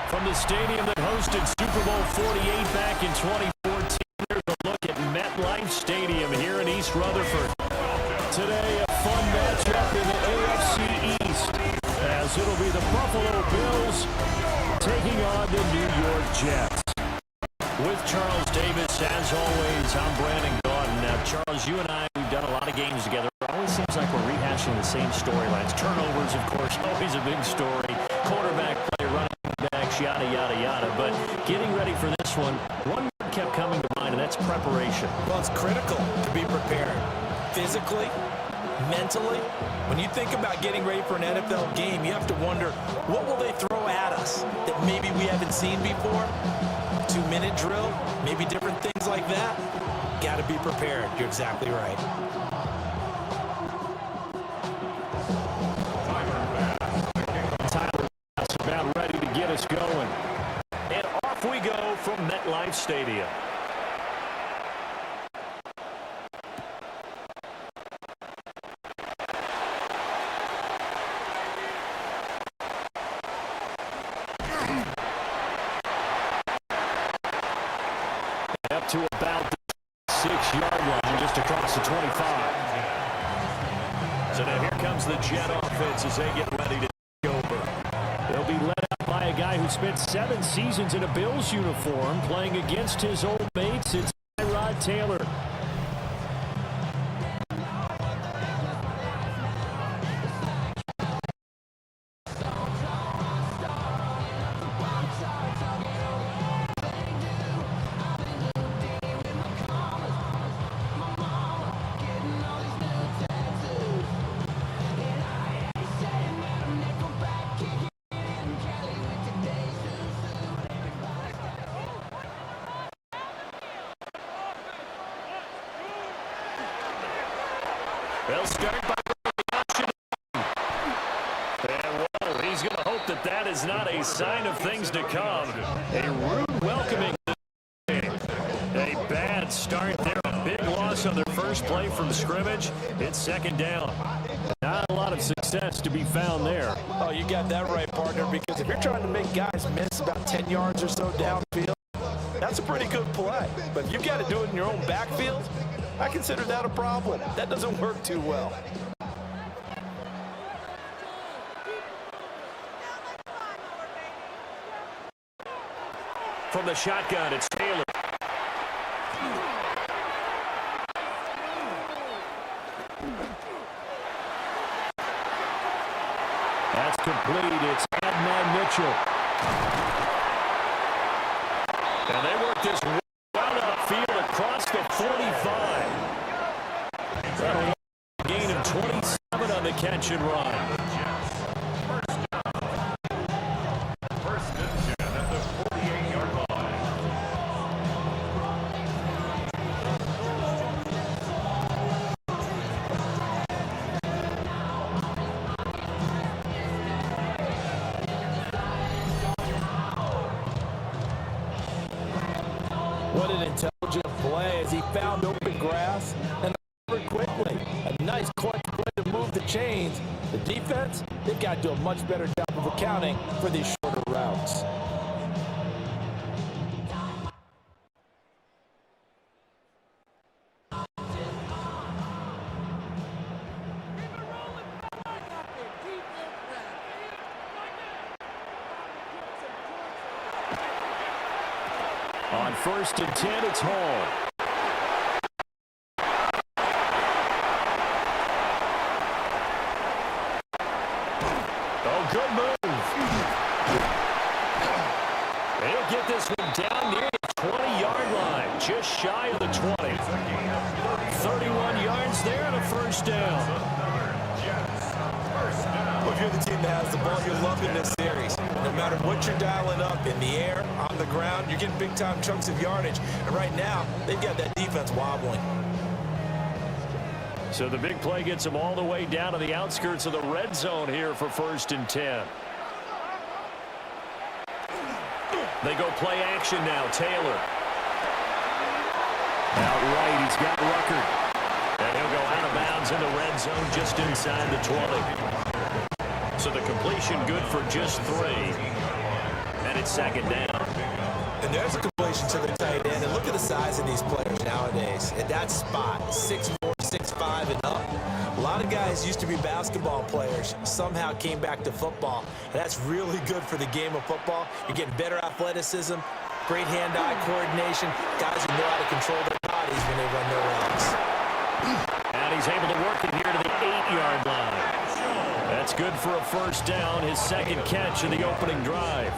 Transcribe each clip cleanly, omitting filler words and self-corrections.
From the stadium that hosted Super Bowl 48 back in 2014, here's a look at MetLife Stadium here in East Rutherford. Today, a fun matchup in the AFC East, as it'll be the Buffalo Bills taking on the New York Jets. With Charles Davis, as always, I'm Brandon Gaudin. Now, Charles, you and I, we've done a lot of games together. It always seems like we're rehashing the same storylines. Turnovers, of course, always a big story. Quarterback play, running backs, yada, yada, yada. But getting ready for this one word kept coming to mind, and that's preparation. Well, it's critical to be prepared. Physically, mentally. When you think about getting ready for an NFL game, you have to wonder, what will they throw at us that maybe we haven't seen before? 2-minute drill, maybe different things like that. Got to be prepared. You're exactly right. Tyler is about ready to get us going. And off we go from MetLife Stadium. Up to about the 6-yard line, just across the 25. So now here comes the Jet offense as they get ready to take over. They'll be led up by a guy who spent 7 seasons in a Bills uniform playing against his old mates. It's Tyrod Taylor. They'll start by the option. And, well, he's going to hope that that is not a sign of things to come. A rude welcoming. A bad start there. A big loss on their first play from scrimmage. It's second down. Not a lot of success to be found there. Oh, you got that right, partner, because if you're trying to make guys miss about 10 yards or so downfield, that's a pretty good play. But if you've got to do it in your own backfield, I consider that a problem. That doesn't work too well. From the shotgun, it's Taylor. That's complete. It's Adnan Mitchell. And they work this right upfield across the 45. That'll gain of 27 on the catch and run. First and 10 at the 48-yard line. What an intelligent play as he found open grass and quickly. A nice clutch play to move the chains. The defense, they've got to do a much better job of accounting for these shorter routes. On first and 10, it's Hall. Good move. He'll get this one down near the 20-yard line, just shy of the 20. 31 yards there and a first down. Well, if you're the team that has the ball, you're loving this series. No matter what you're dialing up, in the air, on the ground, you're getting big-time chunks of yardage. And right now, they've got that defense wobbling. So the big play gets them all the way down to the outskirts of the red zone here for first and 10. They go play action now. Taylor. Out right, he's got Rucker. And he'll go out of bounds in the red zone just inside the 20. So the completion good for just 3. And it's second down. And there's a completion to the tight end. And look at the size of these players nowadays. At that spot, 6'4", 6'5", and up. A lot of guys used to be basketball players, somehow came back to football. And that's really good for the game of football. You're getting better athleticism, great hand-eye coordination, guys who know how to control their bodies when they run their routes. And he's able to work it here to the 8-yard line. That's good for a first down, his second catch of the opening drive.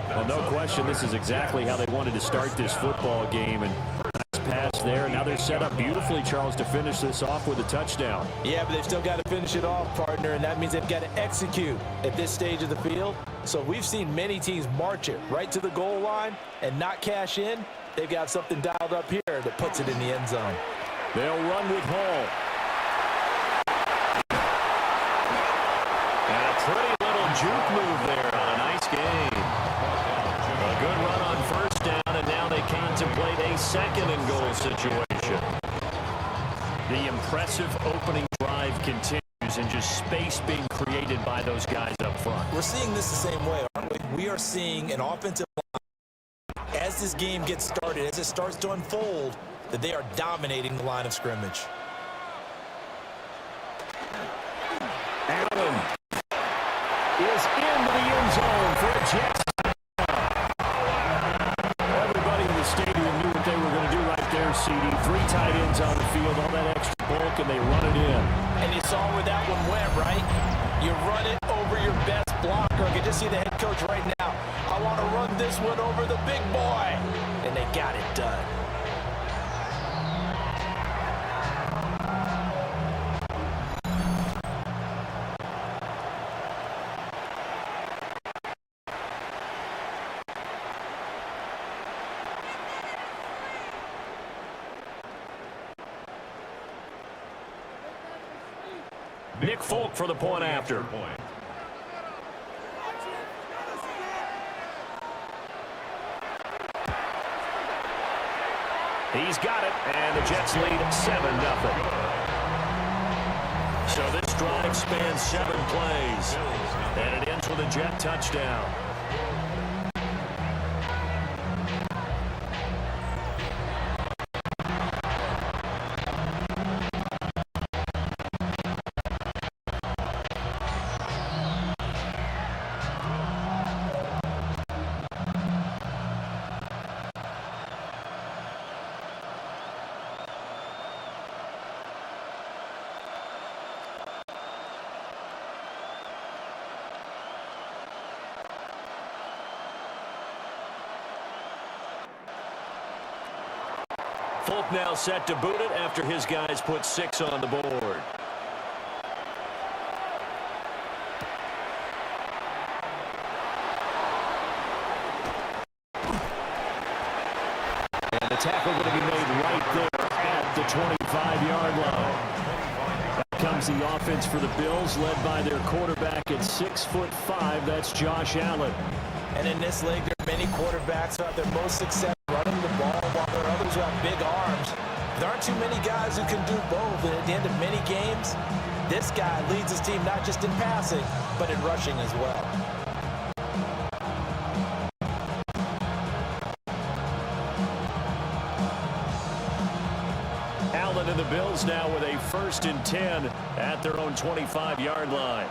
Well, no question, this is exactly how they wanted to start this football game. And nice pass there. Now they're set up beautifully, Charles, to finish this off with a touchdown. Yeah, but they've still got to finish it off, partner, and that means they've got to execute at this stage of the field. So we've seen many teams march it right to the goal line and not cash in. They've got something dialed up here that puts it in the end zone. They'll run with Hall. And a pretty little juke move there on a nice game. A good run on first down, and now they contemplate a second and goal situation. The impressive opening drive continues, and just space being created by those guys up front. We're seeing this the same way, aren't we? We are seeing an offensive line, as this game gets started, as it starts to unfold, that they are dominating the line of scrimmage. Allen is into the end zone for a Jets. Everybody in the stadium knew what they were going to do right there, CD. 3 tight ends on the field, all that extra bulk, and they run it in. And you saw where that one went, right? You run it over your best blocker. I can just see the head coach right now. I want to run this one over the big boy. And they got it done. Nick Folk for the point after. He's got it, and the Jets lead 7-0. So this drive spans 7 plays, and it ends with a Jet touchdown. Folk now set to boot it after his guys put 6 on the board. And the tackle going to be made right there at the 25-yard line. That comes the offense for the Bills, led by their quarterback at 6'5". That's Josh Allen. And in this league, there are many quarterbacks who have their most success running the ball, while there are others who have big arms. There aren't too many guys who can do both, and at the end of many games, this guy leads his team not just in passing, but in rushing as well. Allen and the Bills now with a 1st and 10 at their own 25-yard line.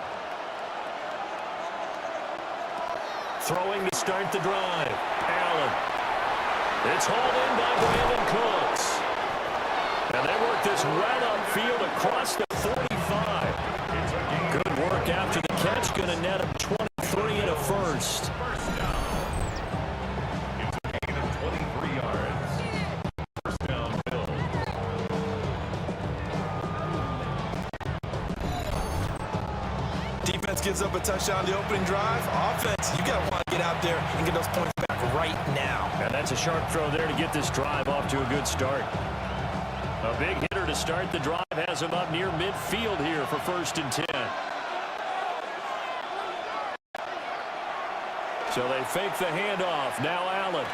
Throwing to start the drive. Allen. It's hauled in by Brandon Cooks. And they work this right upfield across the 45. Good work after the catch. Going to net him 23 and a first. First down. It's a gain of 23 yards. First down, Bills. Defense gives up a touchdown the opening drive. Offense, you got to want to get out there and get those points back right now. And that's a sharp throw there to get this drive off to a good start. A big hitter to start the drive has him up near midfield here for 1st and 10. So they fake the handoff. Now Allen.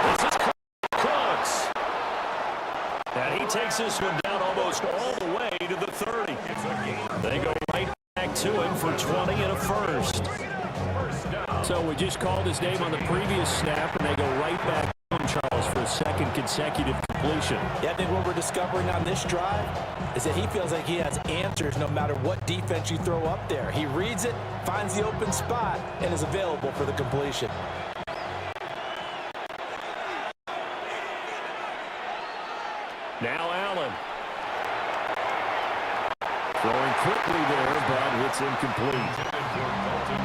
This is Cooks. And he takes this one down almost all the way to the 30. They go right back to him for 20. Well, we just called his name on the previous snap, and they go right back to him, Charles, for a second consecutive completion. Yeah, I think what we're discovering on this drive is that he feels like he has answers no matter what defense you throw up there. He reads it, finds the open spot, and is available for the completion. Now Allen. Throwing quickly there, but it's incomplete.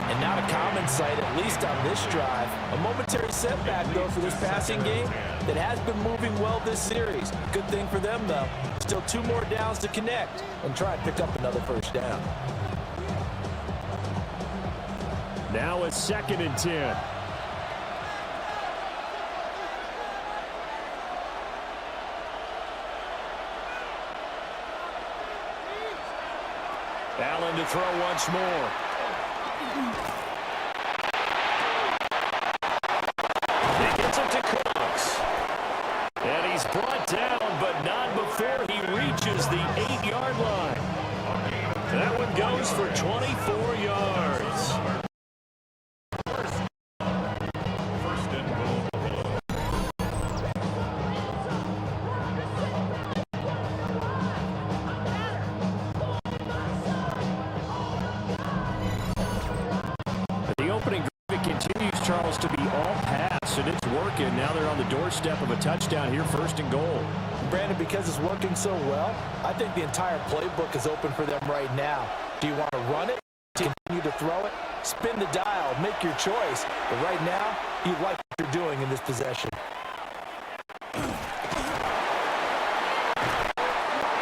And not a common sight, at least on this drive. A momentary setback, though, for this passing game that has been moving well this series. Good thing for them, though. Still 2 more downs to connect and try and pick up another first down. Now it's 2nd and 10. Allen to throw once more. He gets it to Cooks. And he's brought down, but not before he reaches the 8-yard line. That one goes for 24 yards. First and goal. The opening drive continues, Charles, to be all pass, and it's working. Now they're on the doorstep of a touchdown here, 1st and goal. Brandon, because it's working so well, I think the entire playbook is open for them right now. Do you want to run it, continue to throw it, spin the dial, make your choice? But right now, you like what you're doing in this possession.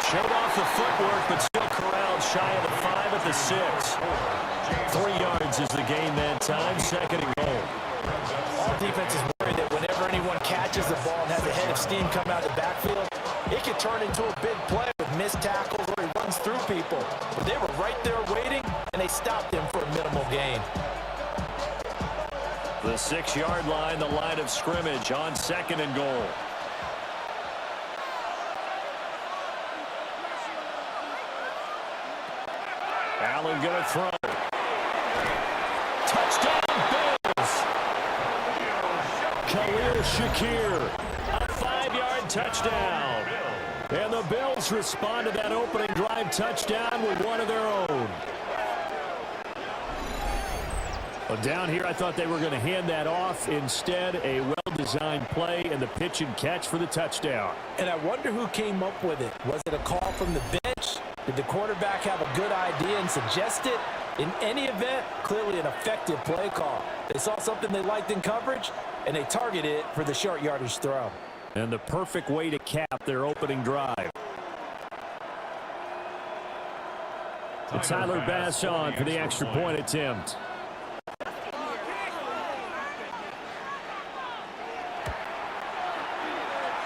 Showed off the footwork, but still corralled shy of the 5 at the 6. 3 yards is the gain that time, 2nd and goal. All defenses worry that whenever anyone catches the ball and has a head of steam come out of the backfield, it could turn into a big play with missed tackles or he runs through people. But they were right there waiting, and they stopped him for a minimal gain. The 6-yard line, the line of scrimmage on 2nd and goal. Allen going to throw. Touchdown, Bills. Khalil Shakir, a 5-yard touchdown. And the Bills respond to that opening drive touchdown with one of their own. Well, down here, I thought they were going to hand that off. Instead, a well-designed play and the pitch and catch for the touchdown. And I wonder who came up with it. Was it a call from the bench? Did the quarterback have a good idea and suggest it? In any event, clearly an effective play call. They saw something they liked in coverage, and they targeted it for the short yardage throw. And the perfect way to cap their opening drive. And Tyler Bass on for the extra point attempt.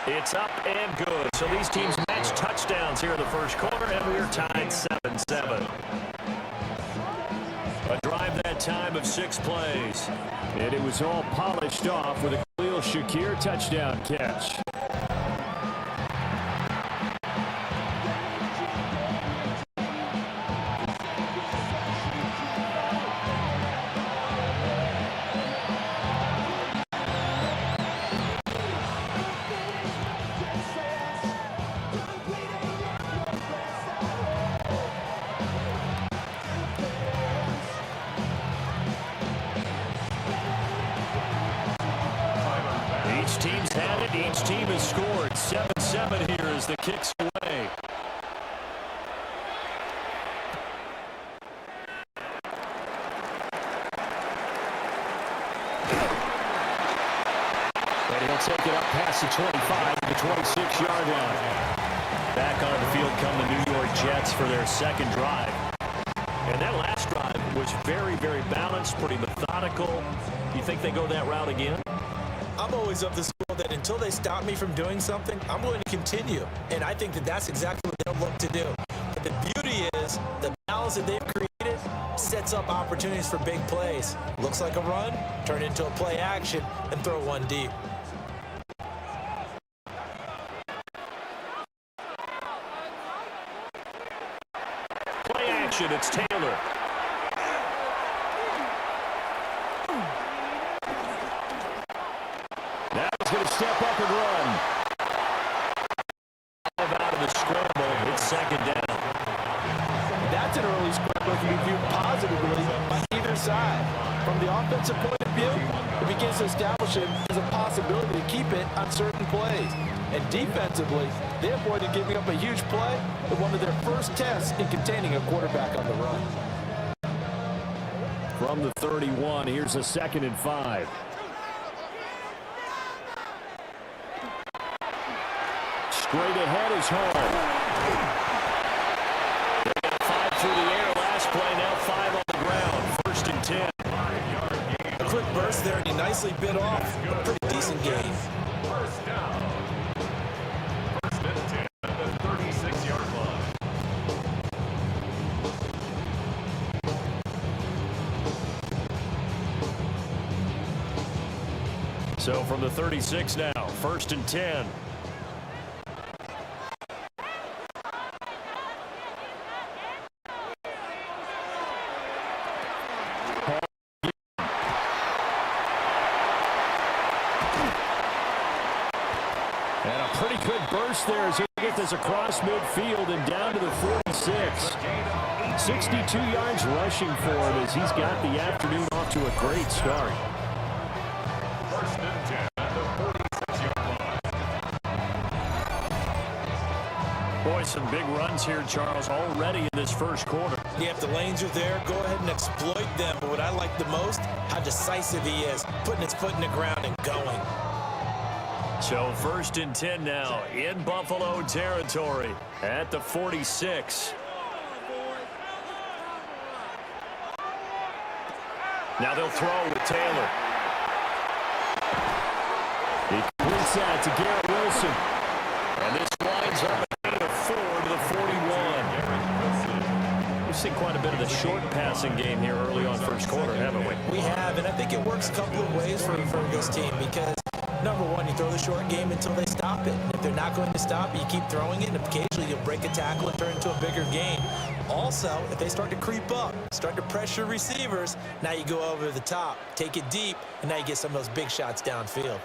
It's up and good. So these teams match touchdowns here in the first quarter, and we're tied 7-7. A drive that time of 6 plays. And it was all polished off with a Khalil Shakir touchdown catch. Each team's had it. Each team has scored. 7-7 here as the kick's away. And he'll take it up past the 25 to the 26-yard line. Back on the field come the New York Jets for their 2nd drive. And that last drive was very, very balanced, pretty methodical. You think they go that route again? I'm always of the school that until they stop me from doing something, I'm going to continue. And I think that that's exactly what they'll look to do. But the beauty is the balance that they've created sets up opportunities for big plays. Looks like a run, turn into a play action, and throw one deep. Play action, it's Taylor. second down. That's an early scramble that can be viewed positively by either side. From the offensive point of view, it begins to establish it as a possibility to keep it on certain plays. And defensively, they avoided giving up a huge play with one of their first tests in containing a quarterback on the run. From the 31, here's a 2nd and 5. Straight ahead is home. They got 5 through the air last play, now 5 on the ground. 1st and 10. A quick burst there, and he nicely bit off a pretty decent game. First down. 1st and 10 at the 36-yard line. So from the 36 now, 1st and 10. And a pretty good burst there as he gets this across midfield and down to the 46. 62 yards rushing for him as he's got the afternoon off to a great start. 1st and 10 at the 46-yard line. Boy, some big runs here, Charles, already in this first quarter. Yeah, if the lanes are there, go ahead and exploit them. But what I like the most, how decisive he is, putting his foot in the ground and going. So 1st and 10 now in Buffalo territory at the 46. Now they'll throw with Taylor. He completes that to Garrett Wilson. And this winds up at a 4 to the 41. We've seen quite a bit of the short passing game here early on first quarter, haven't we? We have, and I think it works a couple of ways for this team because, number one, you throw the short game until they stop it. And if they're not going to stop it, you keep throwing it, and occasionally you'll break a tackle and turn it into a bigger game. Also, if they start to creep up, start to pressure receivers, now you go over the top, take it deep, and now you get some of those big shots downfield.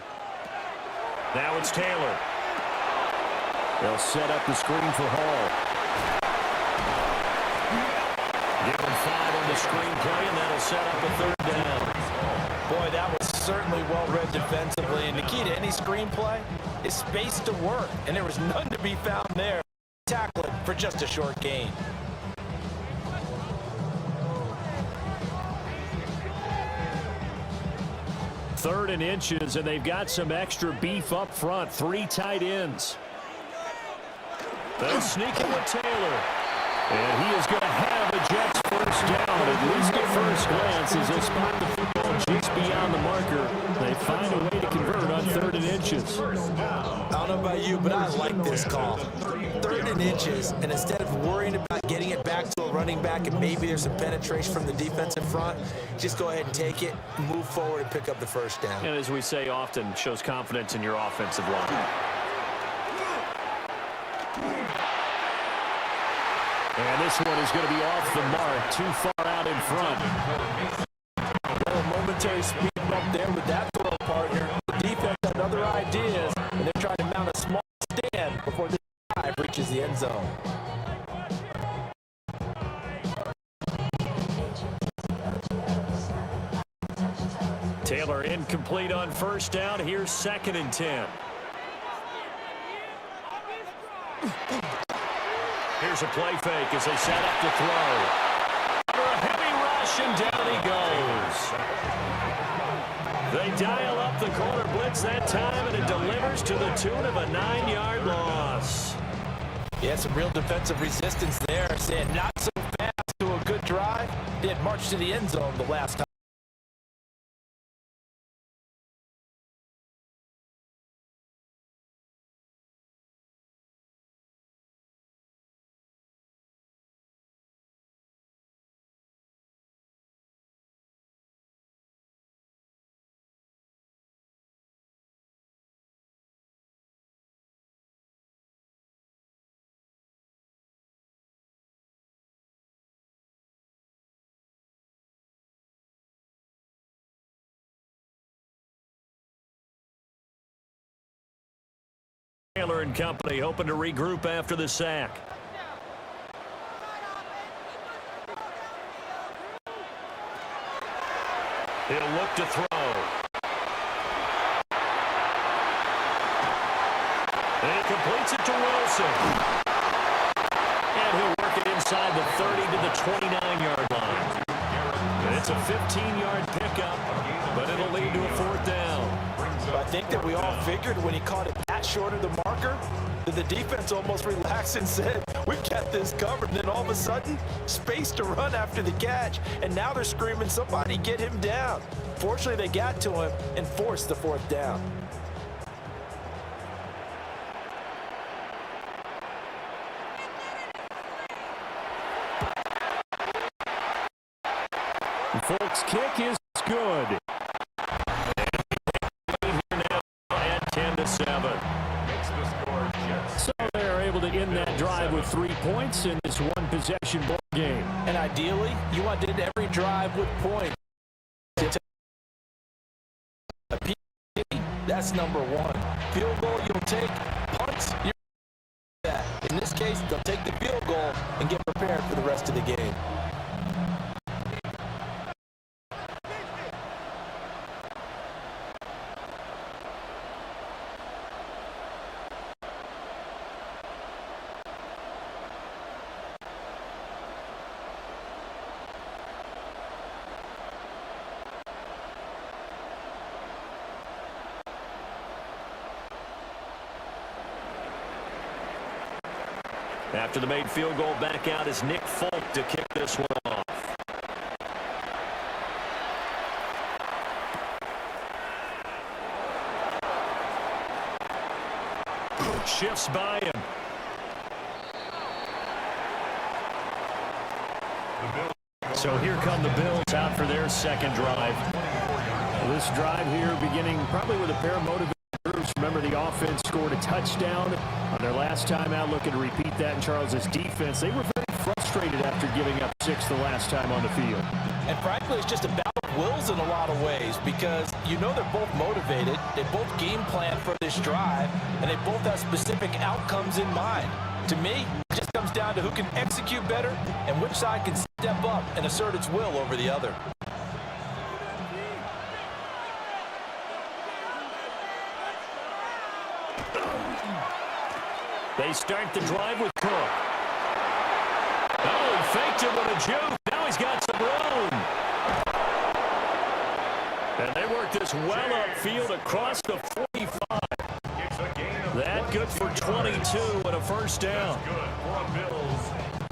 Now it's Taylor. They'll set up the screen for Hall. Give him 5 on the screen play, and that'll set up a 3rd down. Boy, that was certainly well-read defensively, and the key to any screenplay is space to work, and there was none to be found there. Tackling for just a short gain. Third and inches, and they've got some extra beef up front. 3 tight ends. They'll sneak it with Taylor. And he is going to have the Jets first down, at least at first glance, as they spot the football just beyond the marker. They find a way to convert on 3rd and inches. I don't know about you, but I like this call. 3rd and inches, and instead of worrying about getting it back to a running back and maybe there's some penetration from the defense in front, just go ahead and take it, move forward, and pick up the first down. And as we say often, shows confidence in your offensive line. And this one is going to be off the mark, too far out in front. Well, a momentary speed bump there with that throw partner. The defense had other ideas, and they're trying to mount a small stand before this drive reaches the end zone. Taylor incomplete on first down. Here's 2nd and 10. Here's a play fake as they set up to throw. For a heavy rush, and down he goes. They dial up the corner blitz that time, and it delivers to the tune of a 9-yard loss. Yeah, some real defensive resistance there. Saying not so fast to a good drive. They had marched to the end zone the last time. Taylor and company hoping to regroup after the sack. He'll look to throw. He completes it to Wilson. And he'll work it inside the 30 to the 29-yard line. It's a 15-yard pickup, but it'll lead to a 4th down. I think that we all figured when he caught it that short of the marker that the defense almost relaxed and said, we've got this covered. And then all of a sudden, space to run after the catch. And now they're screaming, somebody get him down. Fortunately, they got to him and forced the 4th down. Folks, kick is good. And now at 10-7. So they're able to end that drive with 3 points in this one-possession ball game. And ideally, you want to end every drive with points. That's number 1. Field goal you'll take. Punts, you're that. In this case, they'll take the field goal and get prepared for the rest of the game. After the made field goal, back out is Nick Folk to kick this one off. Shifts by him. So here come the Bills out for their second drive. This drive here beginning probably with a pair of motivated groups. Remember, the offense scored a touchdown on their last time out, looking to repeat that in Charles's defense. They were very frustrated after giving up 6 the last time on the field. And frankly, it's just a battle of wills in a lot of ways because you know they're both motivated, they both game plan for this drive, and they both have specific outcomes in mind. To me, it just comes down to who can execute better and which side can step up and assert its will over the other. They start the drive with Cook. Oh, he faked it with a juke. Now he's got some room. And they work this well upfield across the 45. That good for 22 and a first down.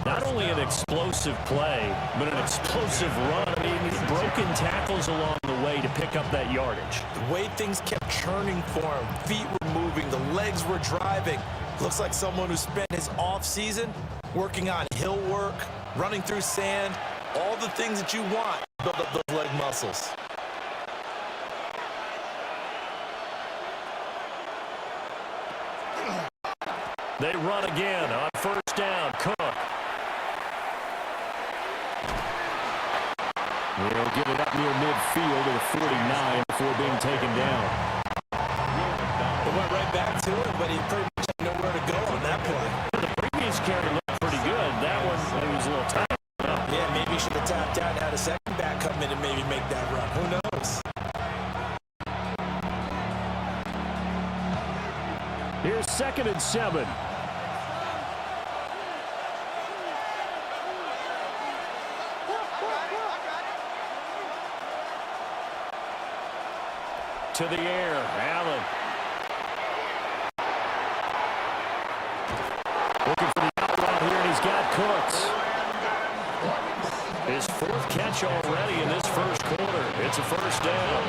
Not only an explosive play, but an explosive run. I mean, broken tackles along the way to pick up that yardage. The way things kept churning for him, feet were moving, the legs were driving. Looks like someone who spent his offseason working on hill work, running through sand, all the things that you want to build up those leg muscles. They run again on first down. Cook. They'll give it up near midfield to the 49 before being taken down. They went right back to it, but he pretty much had nowhere to go on that play. The previous carry looked pretty good. That one, it was a little tight. Yeah, maybe he should have tapped out and had a second back come in and maybe make that run. Who knows? Here's 2nd and 7. To the air, Allen. Looking for the outlet here, and he's got Cooks. His 4th catch already in this first quarter. It's a first down.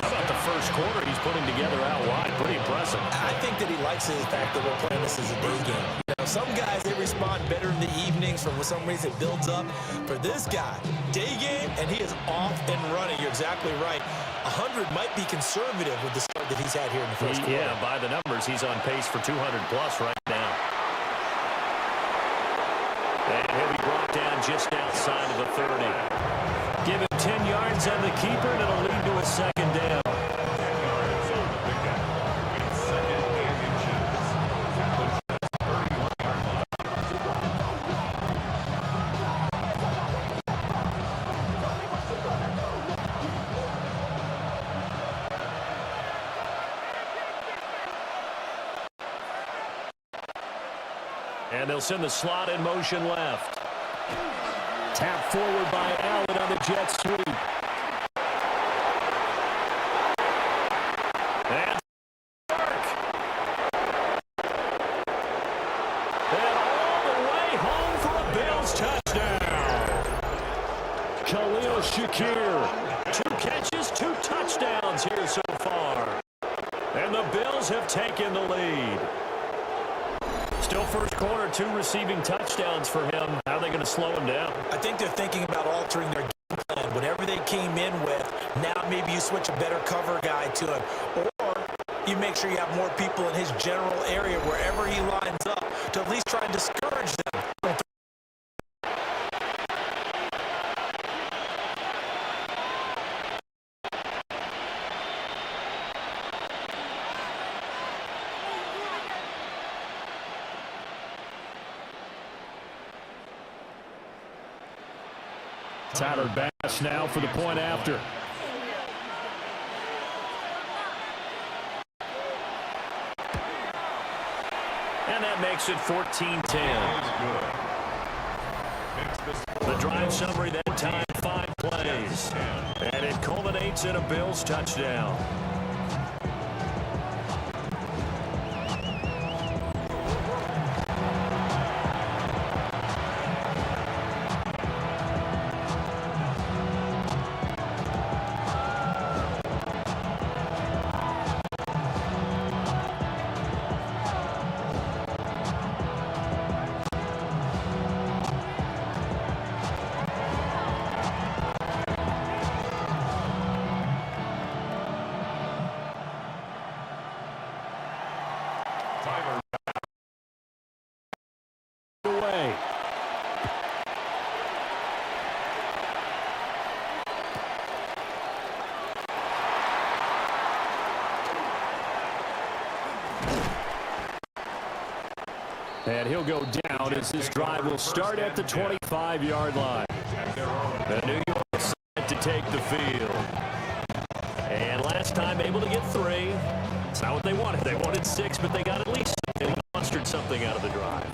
How about the first quarter he's putting together out wide? Pretty impressive. I think that he likes the fact that we're playing this as a day game. You know, some guys, they respond better in the evenings. For some reason, it builds up. For this guy, day game, and he is off and running. You're exactly right. 100 might be conservative with the start that he's had here in the first quarter. Yeah, by the numbers, he's on pace for 200-plus right now. And he'll be brought down just outside of the 30. Give him 10 yards on the keeper, and it'll lead to a second down. And they'll send the slot in motion left. Tap forward by Allen on the jet sweep. And work. And all the way home for a Bills touchdown. Khalil Shakir. 2 catches, 2 touchdowns here so far. And the Bills have taken the lead. Still first quarter, 2 receiving touchdowns for him. How are they going to slow him down? I think they're thinking about altering their game plan. Whatever they came in with, now maybe you switch a better cover guy to him. Or you make sure you have more people in his general area wherever he lines up to at least try and discourage them. Tyler Bass now for the point after. And that makes it 14-10. The drive summary that time, 5 plays. And it culminates in a Bills touchdown. Away. And he'll go down as this drive will start at the 25-yard line. The New York set to take the field. And last time able to get 3. It's not what they wanted. They wanted 6, but they got at least 6. And he mustered something out of the drive.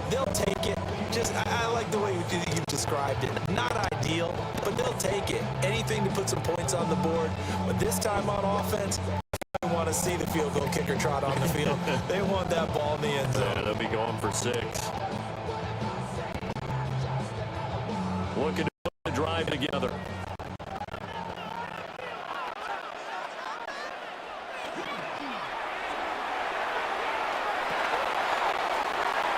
They'll take it. I like the way you described it. Not ideal, but they'll take it. Anything to put some points on the board. But this time on offense, they want to see the field goal kicker trot on the field. They want that ball in the end zone. Yeah, they'll be going for 6. Looking to put the drive together.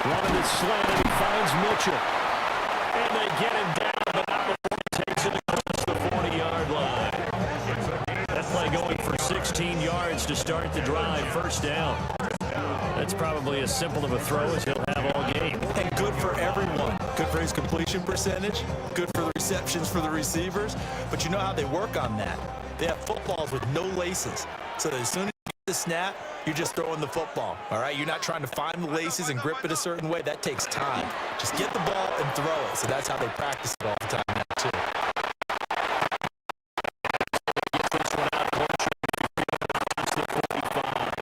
Running it slant, and he finds Mitchell. And they get him down, but not before he takes it across the 40-yard line. That play going for 16 yards to start the drive. First down. That's probably as simple of a throw as he'll have all game. And good for everyone. Good for his completion percentage. Good for the receptions for the receivers. But you know how they work on that. They have footballs with no laces. So as soon as you get the snap, you're just throwing the football, all right? You're not trying to find the laces and grip it a certain way. That takes time. Just get the ball and throw it. So that's how they practice it all the time now, too. Get this one out closer to the 45.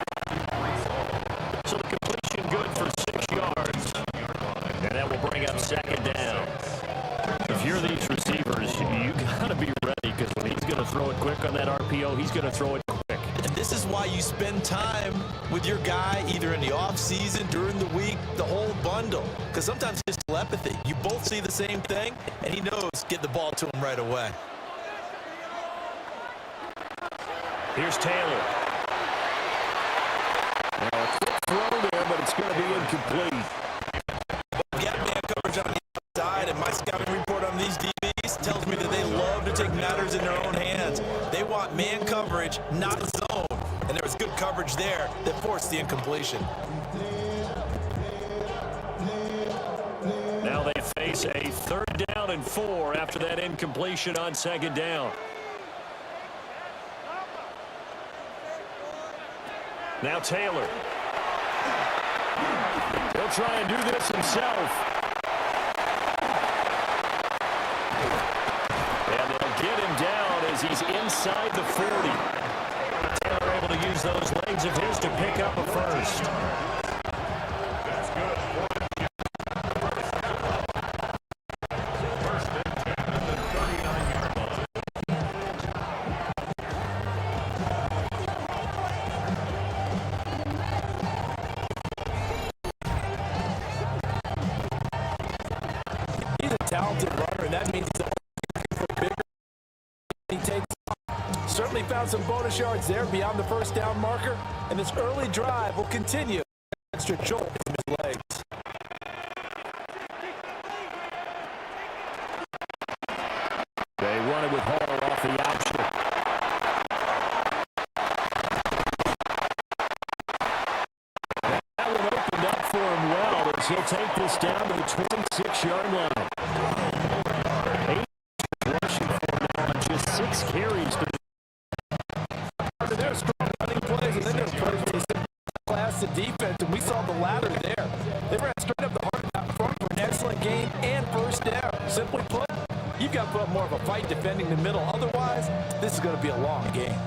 So the completion good for 6 yards. And that will bring up second down. If you're these receivers, you got to be ready because when he's going to throw it quick on that RPO, he's going to throw it quick. And this is why you spend time with your guy either in the offseason, during the week, the whole bundle. Because sometimes it's telepathy. You both see the same thing, and he knows get the ball to him right away. Here's Taylor. Now a quick throw there, but it's going to be incomplete. Got man coverage on the outside, and my scouting report on these DBs tells me that they love to take matters in their own hands. They want man coverage, not zone. And there was good coverage there that forced the incompletion. Now they face a 3rd down and 4 after that incompletion on 2nd down. Now Taylor. He'll try and do this himself. And they'll get him down as he's inside the 40. Taylor able to use those legs of his to pick up a first. That's good. talented runner, and that means he's looking for bigger. He takes off. Certainly found some bonus yards there beyond the first down marker, and this early drive will continue. Extra jolt from his legs. They run it with Hall off the option. That one opened up for him well as he'll take this down to the 26-yard line. 8 rushing for now on just 6 carries. They're strong running plays, and then there's plays where they class the defense, and we saw the latter there. They ran straight up the heart of that front for an excellent gain and first down. Simply put, you've got to put up more of a fight defending the middle. Otherwise, this is going to be a long game.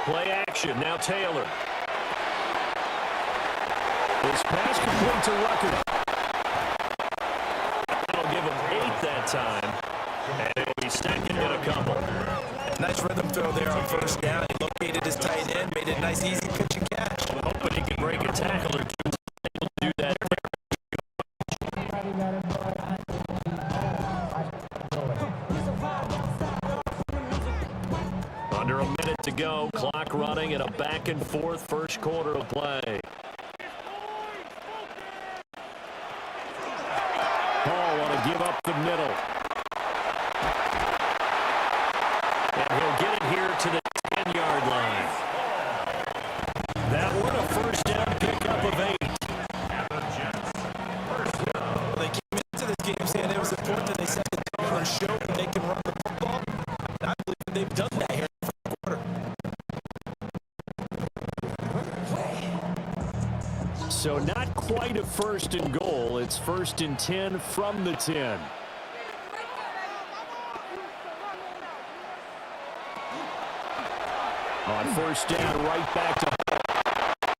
Play action, now Taylor. This pass complete to Rucker. That'll give him 8 that time. And it'll be second and a couple. Nice rhythm throw there on first down. He located his tight end, made a nice easy pitch and catch. Hoping he can break a tackle or two. He'll do that. Under a minute to go. Clock running and a back and forth first quarter of play. Paul want to give up the middle. And he'll get it here to the 10-yard line. That one a first down pickup of 8. Well, they came into this game saying it was important that they set the tone and show that they can run the football. And I believe that they've done that here in the first quarter. So not quite a first and goal. It's first and 10 from the 10. On first down, right back to Hall.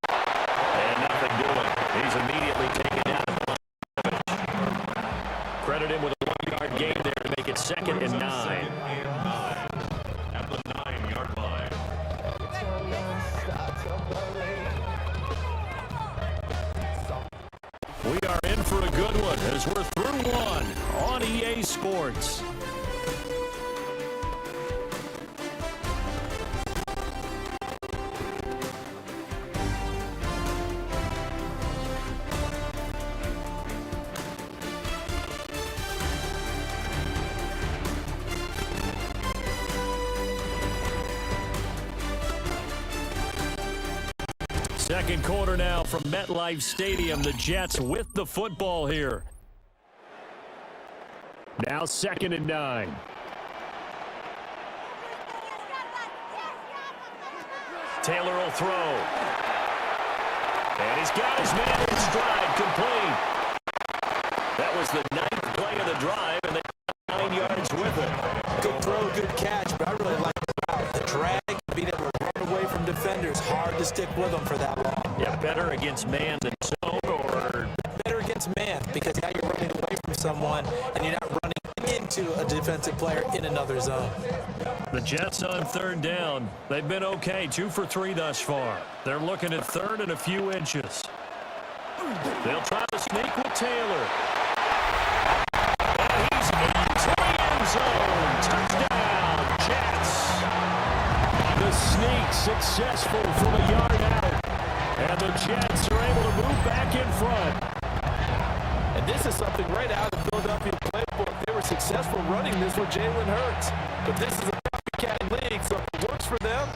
And nothing doing. He's immediately taken down to the line. Credit him with a 1-yard gain there to make it second and 9. At the 9-yard line. We are in for a good one as we're through one on EA Sports. Second quarter now from MetLife Stadium. The Jets with the football here. Now second and 9. Taylor will throw. And he's got his man in stride, complete. That was the 9th play of the drive, and they got 9 yards with it. Good throw, good catch, but I really like the route. The drag, being able to run away from defenders, hard to stick with them for that long. Yeah, better against man than zone, or better against man, because now you're running away from someone and you're not running into a defensive player in another zone. the Jets on third down. They've been okay, 2 for 3 thus far. They're looking at third and a few inches. They'll try to sneak with Taylor. And he's into the end zone. Touchdown, Jets. The sneak successful from a yard out. And the Jets are able to move back in front. And this is something right out of the Philadelphia playbook. They were successful running this with Jalen Hurts. But this is a copycat league, so if it works for them,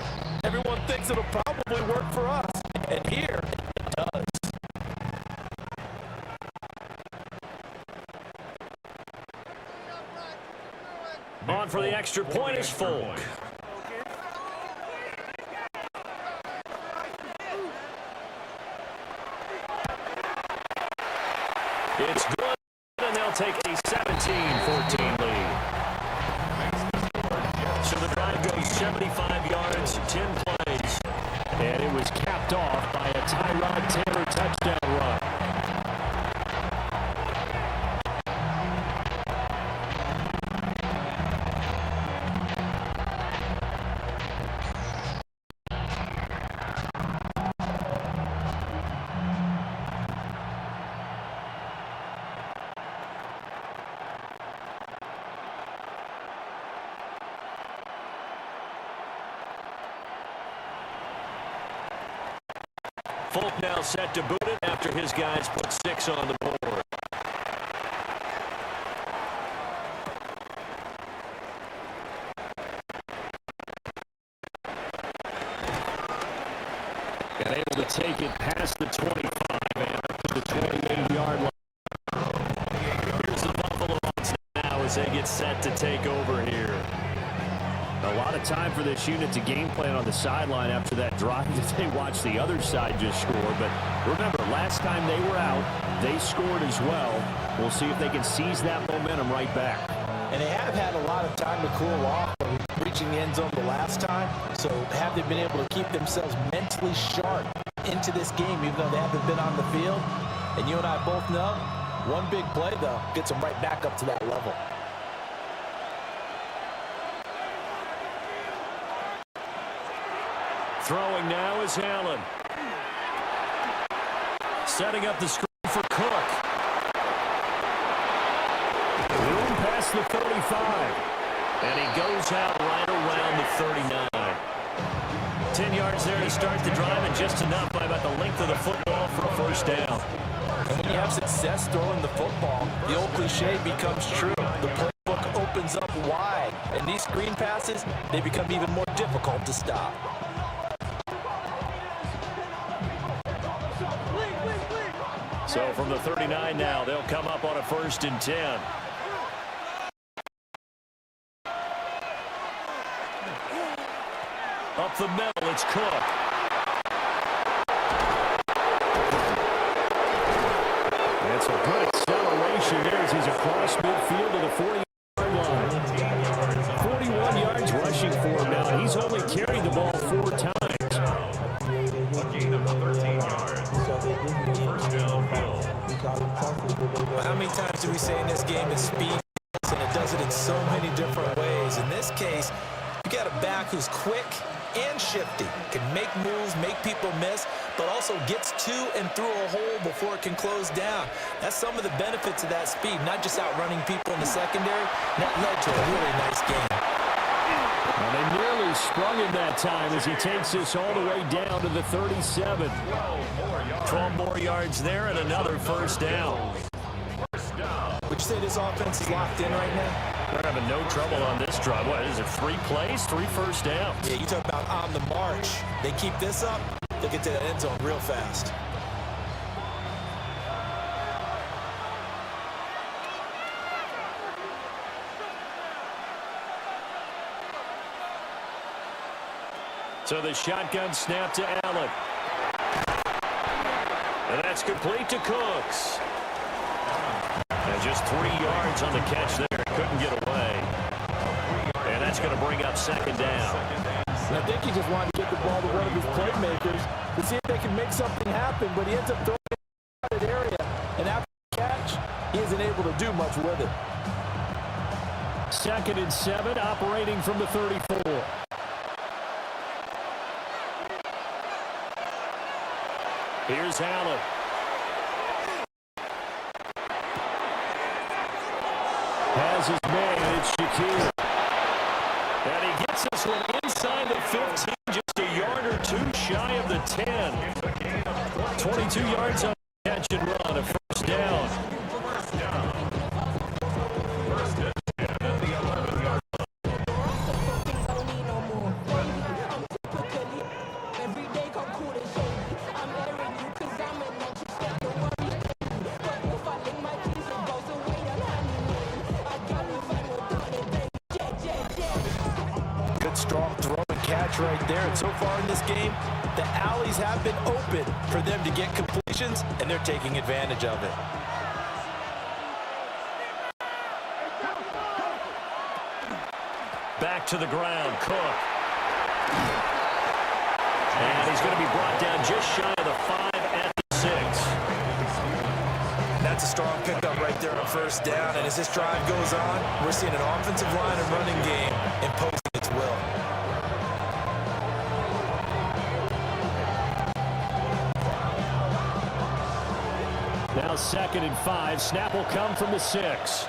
everyone thinks it'll probably work for us. And here, it does. On for the extra point is Folk. It's good, and they'll take a 17-14 lead. So the drive goes 75 yards, 10 plays, and it was capped off by a Tyrod Taylor touchdown run. Folk now set to boot it after his guys put 6 on the board. And able to take it past the 25 and to the 28-yard line. Here's the Buffalo Bills now as they get set to take over here. A lot of time for this unit to game plan on the sideline after that drive that they watched the other side just score. But remember, last time they were out, they scored as well. We'll see if they can seize that momentum right back. And they have had a lot of time to cool off from reaching the end zone the last time. So have they been able to keep themselves mentally sharp into this game, even though they haven't been on the field? And you and I both know, one big play, though, gets them right back up to that level. Throwing now is Allen. Setting up the screen for Cook. Room past the 35. And he goes out right around the 39. 10 yards there to start the drive, and just enough by about the length of the football for a first down. And when you have success throwing the football, the old cliche becomes true. The playbook opens up wide. And these screen passes, they become even more difficult to stop. So from the 39 now, they'll come up on a 1st and 10. Up the middle, it's Cook. That's a good acceleration there as he's across midfield to the 40-yard line. 41 yards rushing for him now. He's only carried the ball 4 times. A gain of 13 yards. First down, Bills. How many times do we say in this game is speed, and it does it in so many different ways? In this case, you got a back who's quick and shifty, can make moves, make people miss, but also gets to and through a hole before it can close down. That's some of the benefits of that speed, not just outrunning people in the secondary. That led to a really nice game. Well, they nearly sprung him that time as he takes this all the way down to the 37. 12 more yards there and another first down. Would you say this offense is locked in right now? They're having no trouble on this drive. What is it, 3 plays, 3 first downs? Yeah, you talk about on the march. They keep this up, they'll get to that end zone real fast. So the shotgun snap to Allen. And that's complete to Cooks. And just 3 yards on the catch there. Couldn't get away. And that's going to bring up 2nd down. And I think he just wanted to get the ball to one of his playmakers to see if they can make something happen, but he ends up throwing it in the area. And after the catch, he isn't able to do much with it. 2nd and 7, operating from the 34. Here's Allen. Has his man, it's Shakir. And he gets this one inside the 15, just a yard or 2 shy of the 10. 22 yards on the catch and run, a first down. Strong throw and catch right there. And so far in this game, the alleys have been open for them to get completions, and they're taking advantage of it. Back to the ground, Cook. And he's going to be brought down just shy of the 5 at the 6. That's a strong pickup right there on first down. And as this drive goes on, we're seeing an offensive line and running game imposing its will. Now 2nd and 5. Snap will come from the 6.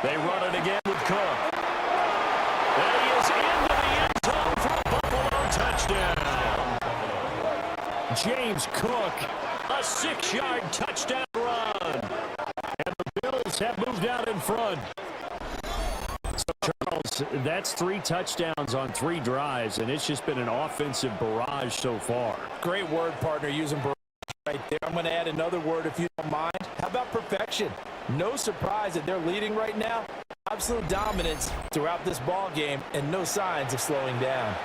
They run it again with Cook. And he is into the end zone for a Buffalo touchdown. James Cook, a 6-yard touchdown run. And the Bills have moved out in front. So, Charles, that's 3 touchdowns on 3 drives, and it's just been an offensive barrage so far. Great word, partner, using barrage right there. I'm going to add another word if you don't mind. How about perfection? No surprise that they're leading right now. Absolute dominance throughout this ball game and no signs of slowing down.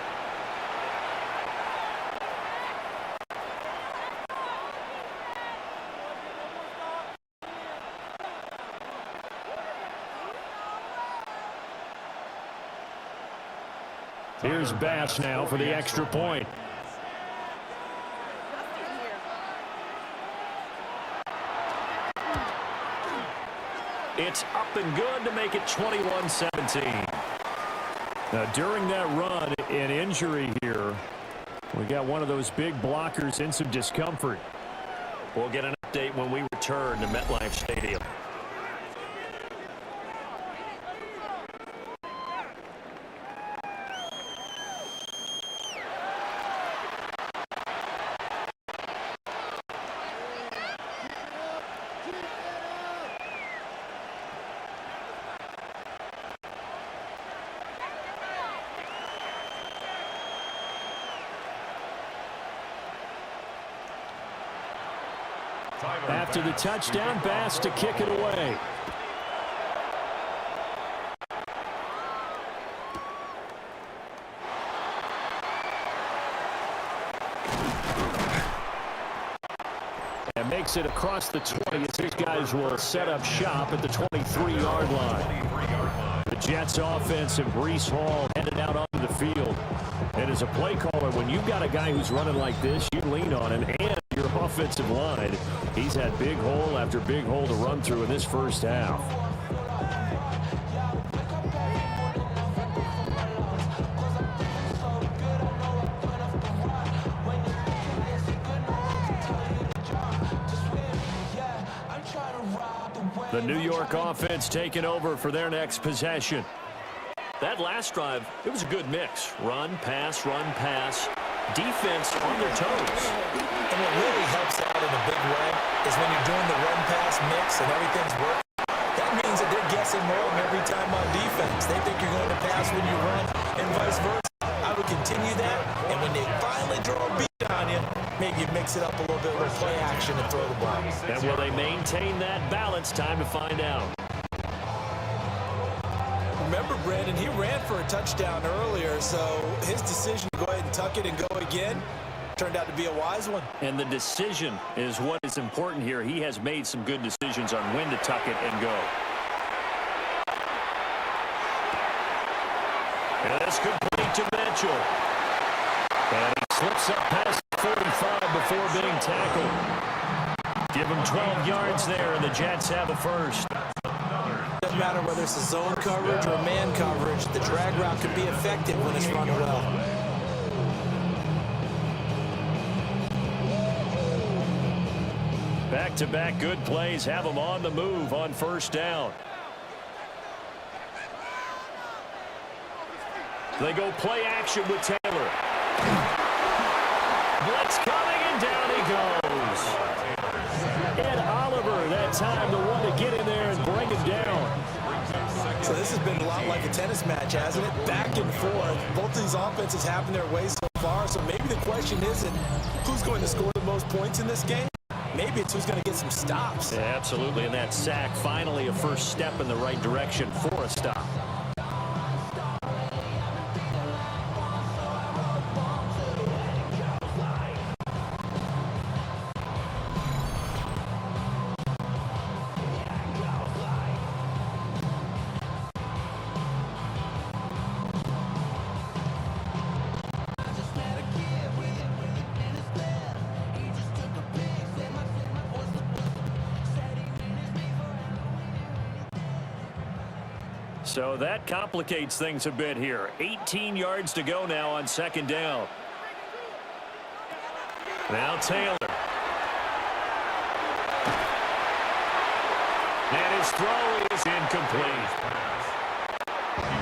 Here's Bass now for the extra point. It's up and good to make it 21-17. Now, during that run, an injury here. We got one of those big blockers in some discomfort. We'll get an update when we return to MetLife Stadium. After the touchdown, Bass to kick it away. And makes it across the 20 as these guys will set up shop at the 23-yard line. The Jets offense and Breece Hall headed out onto the field. And as a play caller, when you've got a guy who's running like this, you lean on him and your offensive line. He's had big hole after big hole to run through in this first half. The New York offense taking over for their next possession. That last drive, it was a good mix. Run, pass, defense on their toes. And what really helps out in a big way is when you're doing the run-pass mix and everything's working. That means that they're guessing wrong every time on defense. They think you're going to pass when you run and vice versa. I would continue that, and when they finally draw a beat on you, maybe you mix it up a little bit with play action and throw the ball. And will they maintain that balance? Time to find out. Remember, Brandon, he ran for a touchdown earlier, so his decision to go ahead and tuck it and go again turned out to be a wise one. And the decision is what is important here. He has made some good decisions on when to tuck it and go. And it's complete to Mitchell. And he slips up past 45 before being tackled. Give him 12 yards there, and the Jets have a first. Doesn't matter whether it's a zone coverage or man coverage, the drag route can be effective when it's run well. Back-to-back good plays have them on the move on first down. They go play action with Taylor. Blitz coming, and down he goes. Ed Oliver that time, the one to get in there and bring him down. So this has been a lot like a tennis match, hasn't it? Back and forth. Both of these offenses having their way so far. So maybe the question isn't who's going to score the most points in this game. Maybe it's who's going to get some stops. Yeah, absolutely. And that sack, finally a first step in the right direction for a stop. So that complicates things a bit here. 18 yards to go now on second down. Now Taylor. And his throw is incomplete.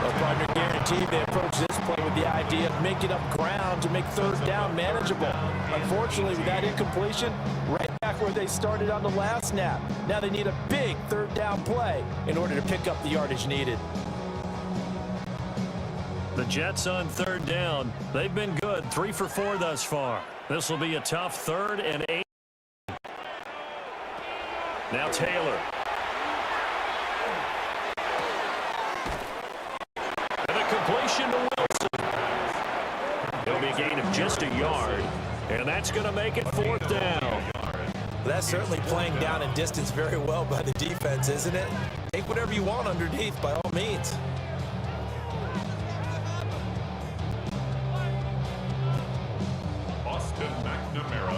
Well, partner, guaranteed they approach this play with the eye idea of making up ground to make third down manageable. Unfortunately, with that incompletion, right back where they started on the last snap. Now they need a big third down play in order to pick up the yardage needed. The Jets on third down. They've been good, 3 for 4 thus far. This will be a tough 3rd and 8. Now Taylor. And a completion to Wilson. It'll be a gain of just a yard. And that's going to make it 4th down. That's certainly playing down and distance very well by the defense, isn't it? Take whatever you want underneath by all means.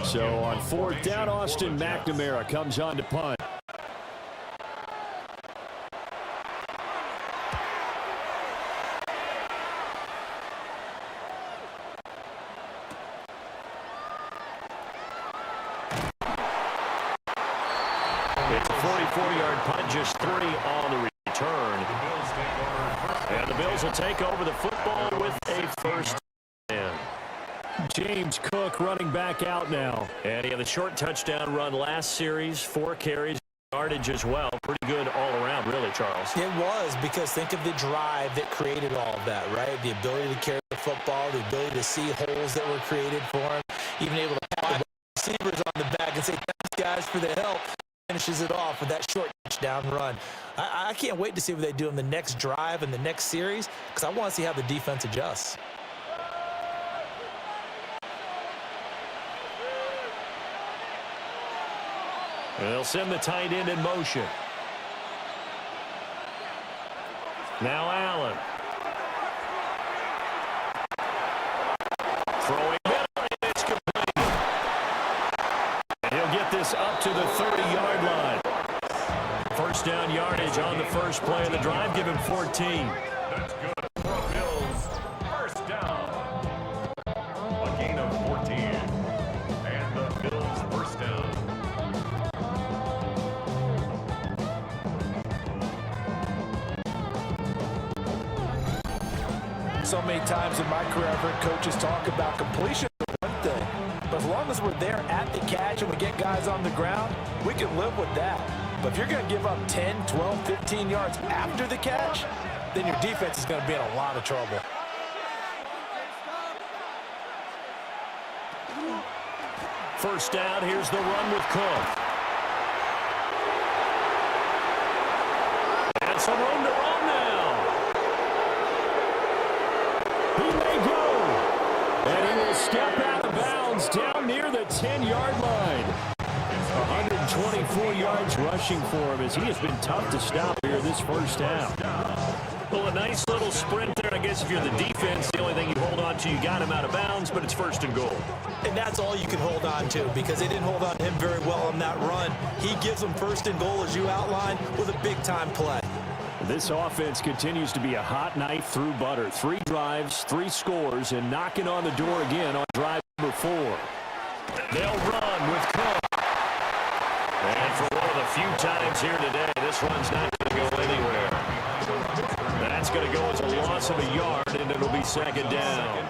So on 4th down, Austin McNamara comes on to punt. It's a 44-yard punt, just 3 on the return. And the Bills will take over the football with a first down. James Cook running back out now. And he had a short touchdown run last series, 4 carries, yardage as well. Pretty good all around, really, Charles. It was, because think of the drive that created all of that, right? The ability to carry the football, the ability to see holes that were created for him, even able to pat the receivers on the back and say, thanks, guys, for the help. Finishes it off with that short touchdown run. I can't wait to see what they do in the next drive and the next series, because I want to see how the defense adjusts. They'll send the tight end in motion. Now Allen. Throwing middle, and it's complete. And he'll get this up to the 30-yard line. First down yardage on the first play of the drive. Give him 14. That's good for the Bills. First down. A gain of 14. And the Bills first down. So many times in my career, I've heard coaches talk about completion is one thing. But as long as we're there at the catch and we get guys on the ground, we can live with that. But if you're going to give up 10, 12, 15 yards after the catch, then your defense is going to be in a lot of trouble. First down, here's the run with Cook. And some room to run now. He may go. And he will step out of bounds down near the 10-yard line. 124 yards rushing for him as he has been tough to stop here this first half. Well, a nice little sprint there. I guess if you're the defense, the only thing you hold on to, you got him out of bounds, but it's 1st and goal. And that's all you can hold on to, because they didn't hold on to him very well on that run. He gives them 1st and goal, as you outlined, with a big-time play. This offense continues to be a hot knife through butter. 3 drives, 3 scores, and knocking on the door again on drive number 4. They'll run with Cook. And for one of the few times here today, this one's not going to go anywhere. That's going to go as a loss of a yard, and it'll be 2nd down.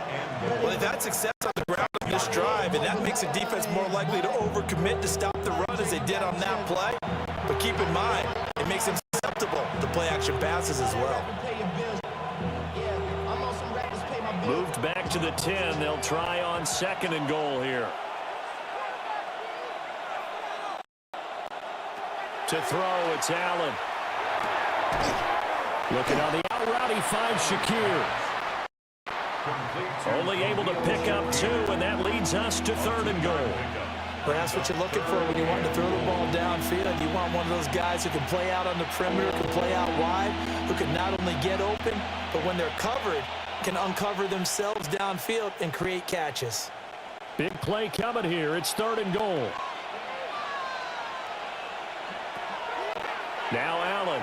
Well, they've had success on the ground on this drive, and that makes the defense more likely to overcommit to stop the run as they did on that play. But keep in mind, it makes them susceptible to play-action passes as well. Moved back to the 10. They'll try on 2nd and goal here. To throw, it's Allen. Looking on the out route, he finds Shakir. Only able to pick up 2, and that leads us to 3rd and goal. But that's what you're looking for when you want to throw the ball downfield. You want one of those guys who can play out on the perimeter, can play out wide, who can not only get open, but when they're covered, can uncover themselves downfield and create catches. Big play coming here. It's 3rd and goal. Now Allen.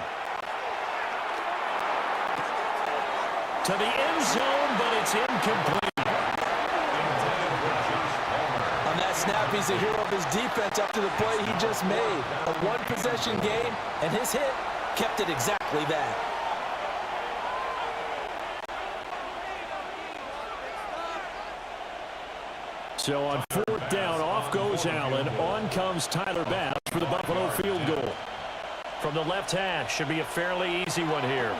To the end zone, but it's incomplete. On that snap, he's a hero of his defense up to the play he just made. A one-possession game, and his hit kept it exactly that. So on 4th down, off goes Allen. On comes Tyler Bass for the Buffalo field goal. From the left hash, should be a fairly easy one here.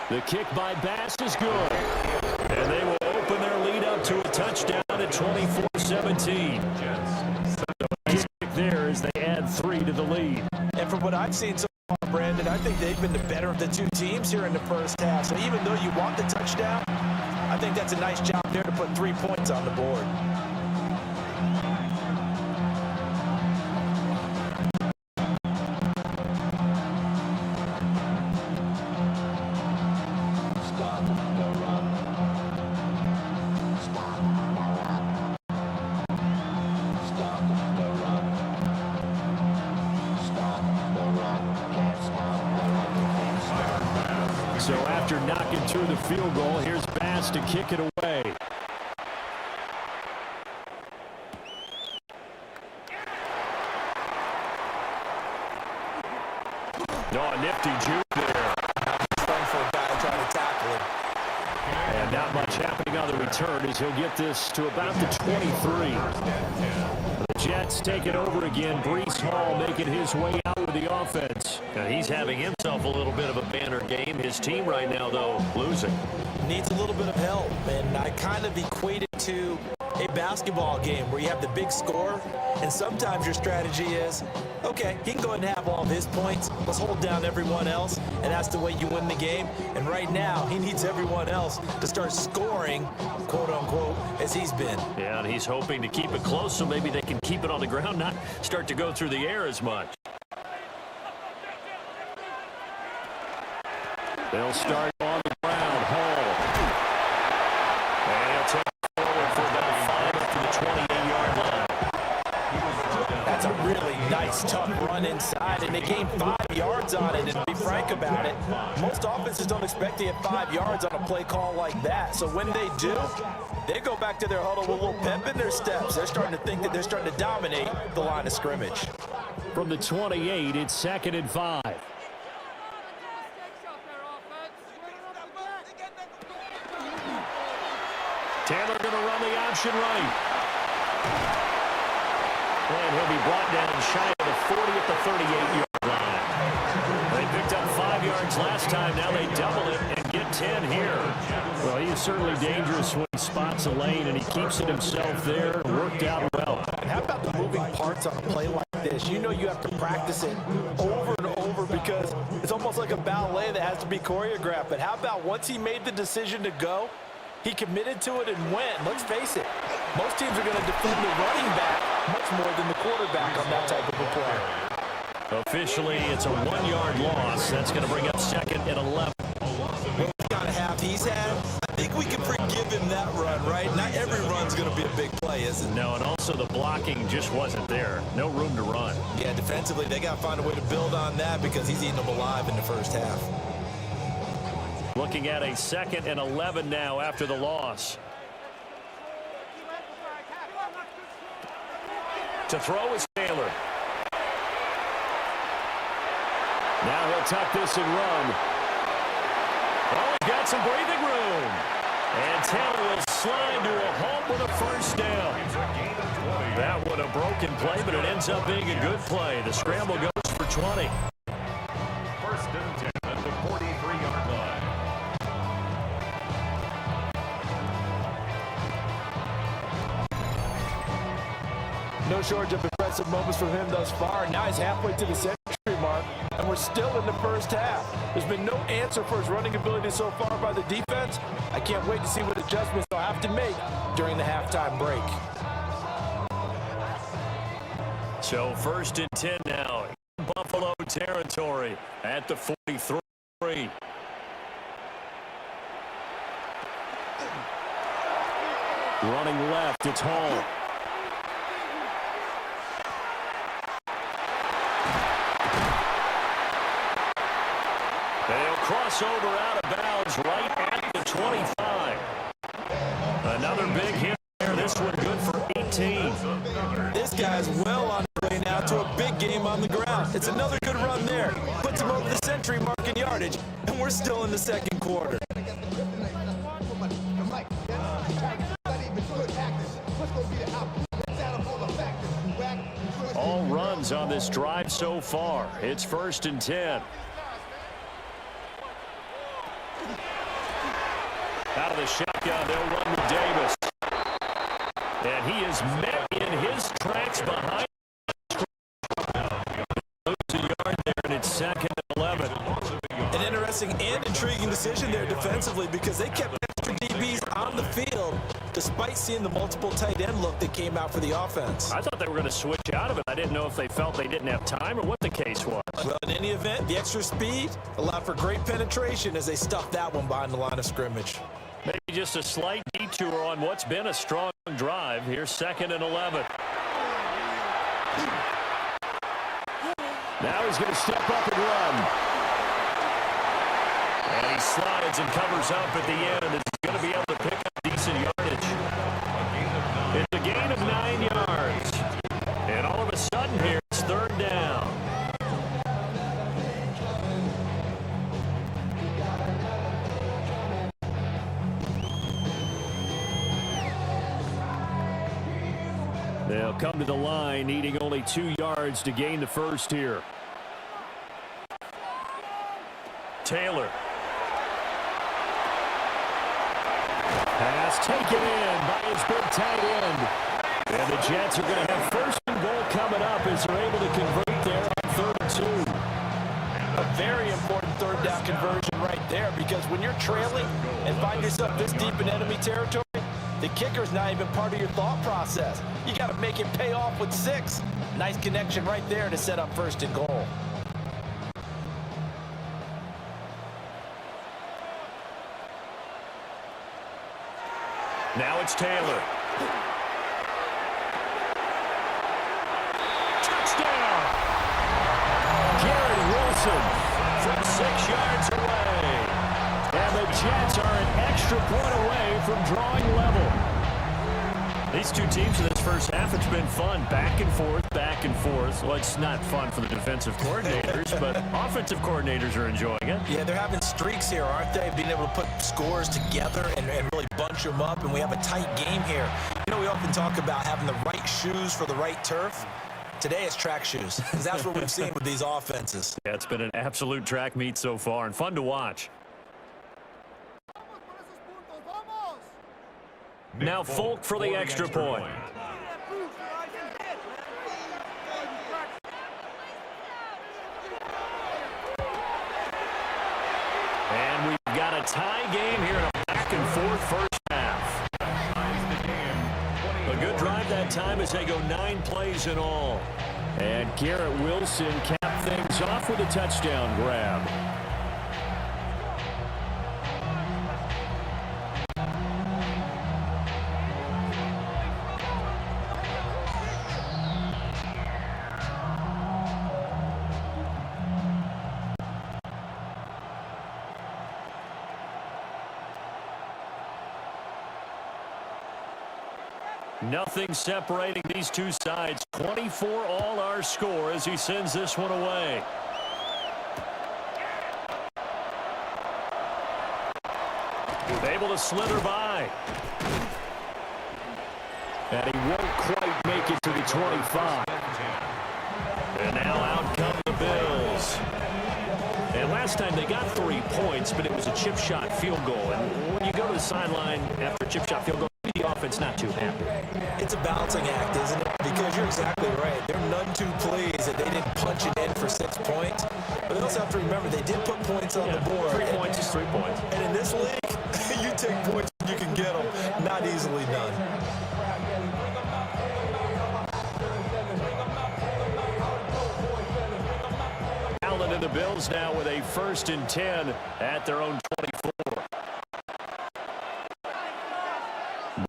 The kick by Bass is good. And they will open their lead up to a touchdown at 24-17. Nice kick there as they add 3 to the lead. And from what I've seen so far, Brandon, I think they've been the better of the two teams here in the first half. So even though you want the touchdown, I think that's a nice job there to put 3 points on the board. So after knocking through the field goal, here's Bass to kick it away. Oh, nifty juke there. Fun for a guy trying to tackle him. And not much happening on the return as he'll get this to about the 23. The Jets take it over again. Breece Hall making his way out with the offense. Now he's having himself a little bit of a banner game. His team right now, though, losing. Needs a little bit of help, and I kind of equate it to a basketball game where you have the big score, and sometimes your strategy is, okay, he can go ahead and have all of his points. Let's hold down everyone else, and that's the way you win the game. And right now, he needs everyone else to start scoring, quote-unquote, as he's been. Yeah, and he's hoping to keep it close so maybe they can keep it on the ground, not start to go through the air as much. They'll start on the ground. Hall. And he'll take it forward for about 5 up to the 28-yard line. That's a really nice, tough run inside, and they gained 5 yards on it. And to be frank about it, most offenses don't expect to get 5 yards on a play call like that. So when they do, they go back to their huddle with a little pep in their steps. They're starting to think that they're starting to dominate the line of scrimmage. From the 28, it's 2nd and 5. Taylor going to run the option right. And he'll be brought down shy of the 40 at the 38-yard line. They picked up 5 yards last time. Now they double it and get 10 here. Well, he's certainly dangerous when he spots a lane, and he keeps it himself there. Worked out well. And how about the moving parts on a play like this? You know you have to practice it over and over because it's almost like a ballet that has to be choreographed. But how about once he made the decision to go, he committed to it and went. Let's face it, most teams are going to defend the running back much more than the quarterback on that type of a play. Officially, it's a 1-yard loss. That's going to bring up 2nd and 11. With the kind of half he's had, I think we can forgive him that run, right? Not every run's going to be a big play, is it? No, and also the blocking just wasn't there. No room to run. Yeah, defensively, they got to find a way to build on that because he's eating them alive in the first half. Looking at a 2nd and 11 now after the loss. To throw is Taylor. Now he'll tuck this and run. Oh, he's got some breathing room. And Taylor will slide to a halt with a first down. That would a broken play, but it ends up being a good play. The scramble goes for 20. First and 10 at the 43-yard line. No shortage of impressive moments from him thus far. Now he's halfway to the century mark, and we're still in the first half. There's been no answer for his running ability so far by the defense. I can't wait to see what adjustments they'll have to make during the halftime break. So 1st and 10 now. Buffalo territory at the 43. Running left, it's Hall. They'll cross over out of bounds right at the 25. Another big hit there. This one good for 18. This guy's well on his way now to a big game on the ground. It's another good run there. Puts him over the century mark in yardage, and we're still in the second quarter. All runs on this drive so far. It's 1st and 10. Out of the shotgun, they'll run with Davis. And he is met in his tracks behind. Lose a yard there, and it's 2nd and 11. An interesting and intriguing decision there defensively because they kept extra DBs on the field despite seeing the multiple tight end look that came out for the offense. I thought they were going to switch out of it. I didn't know if they felt they didn't have time or what the case was. Well, in any event, the extra speed allowed for great penetration as they stuffed that one behind the line of scrimmage. Maybe just a slight detour on what's been a strong drive. Here's 2nd and 11. Now he's going to step up and run. And he slides and covers up at the end. And he's going to be able to pick up decent yardage. It's a gain of 9 yards. And all of a sudden here, it's 3rd down. They'll come to the line, needing only 2 yards to gain the first here. Taylor. Pass taken in by his big tight end. And the Jets are going to have 1st and goal coming up as they're able to convert there on 3rd and 2. A very important 3rd down conversion right there because when you're trailing and find yourself this deep in enemy territory, the kicker's not even part of your thought process. You got to make it pay off with 6. Nice connection right there to set up 1st and goal. Now it's Taylor. Touchdown! Garrett Wilson from 6 yards away. And the Jets are an extra point away from drawing level. These two teams in this first half, it's been fun. Back and forth, back and forth. Well, it's not fun for the defensive coordinators, but offensive coordinators are enjoying it. Yeah, they're having streaks here, aren't they? Being able to put scores together and really bunch them up, and we have a tight game here. You know, we often talk about having the right shoes for the right turf. Today it's track shoes, because that's what we've seen with these offenses. Yeah, it's been an absolute track meet so far, and fun to watch. Now Folk for the extra point. And we've got a tie game here in a back-and-forth first half. A good drive that time as they go 9 plays in all. And Garrett Wilson capped things off with a touchdown grab. Nothing separating these two sides. 24 all our score as he sends this one away. Able to slither by. And he won't quite make it to the 25. And now out come the Bills. And last time they got 3 points, but it was a chip shot field goal. And when you go to the sideline after a chip shot field goal, the offense not too happy. It's a balancing act, isn't it? Because you're exactly right. They're none too pleased that they didn't punch it in for 6 points. But they also have to remember they did put points on the board. 3 points is 3 points. And in this league, you take points when you can get them. Not easily done. Allen and the Bills now with a 1st and 10 at their own 24.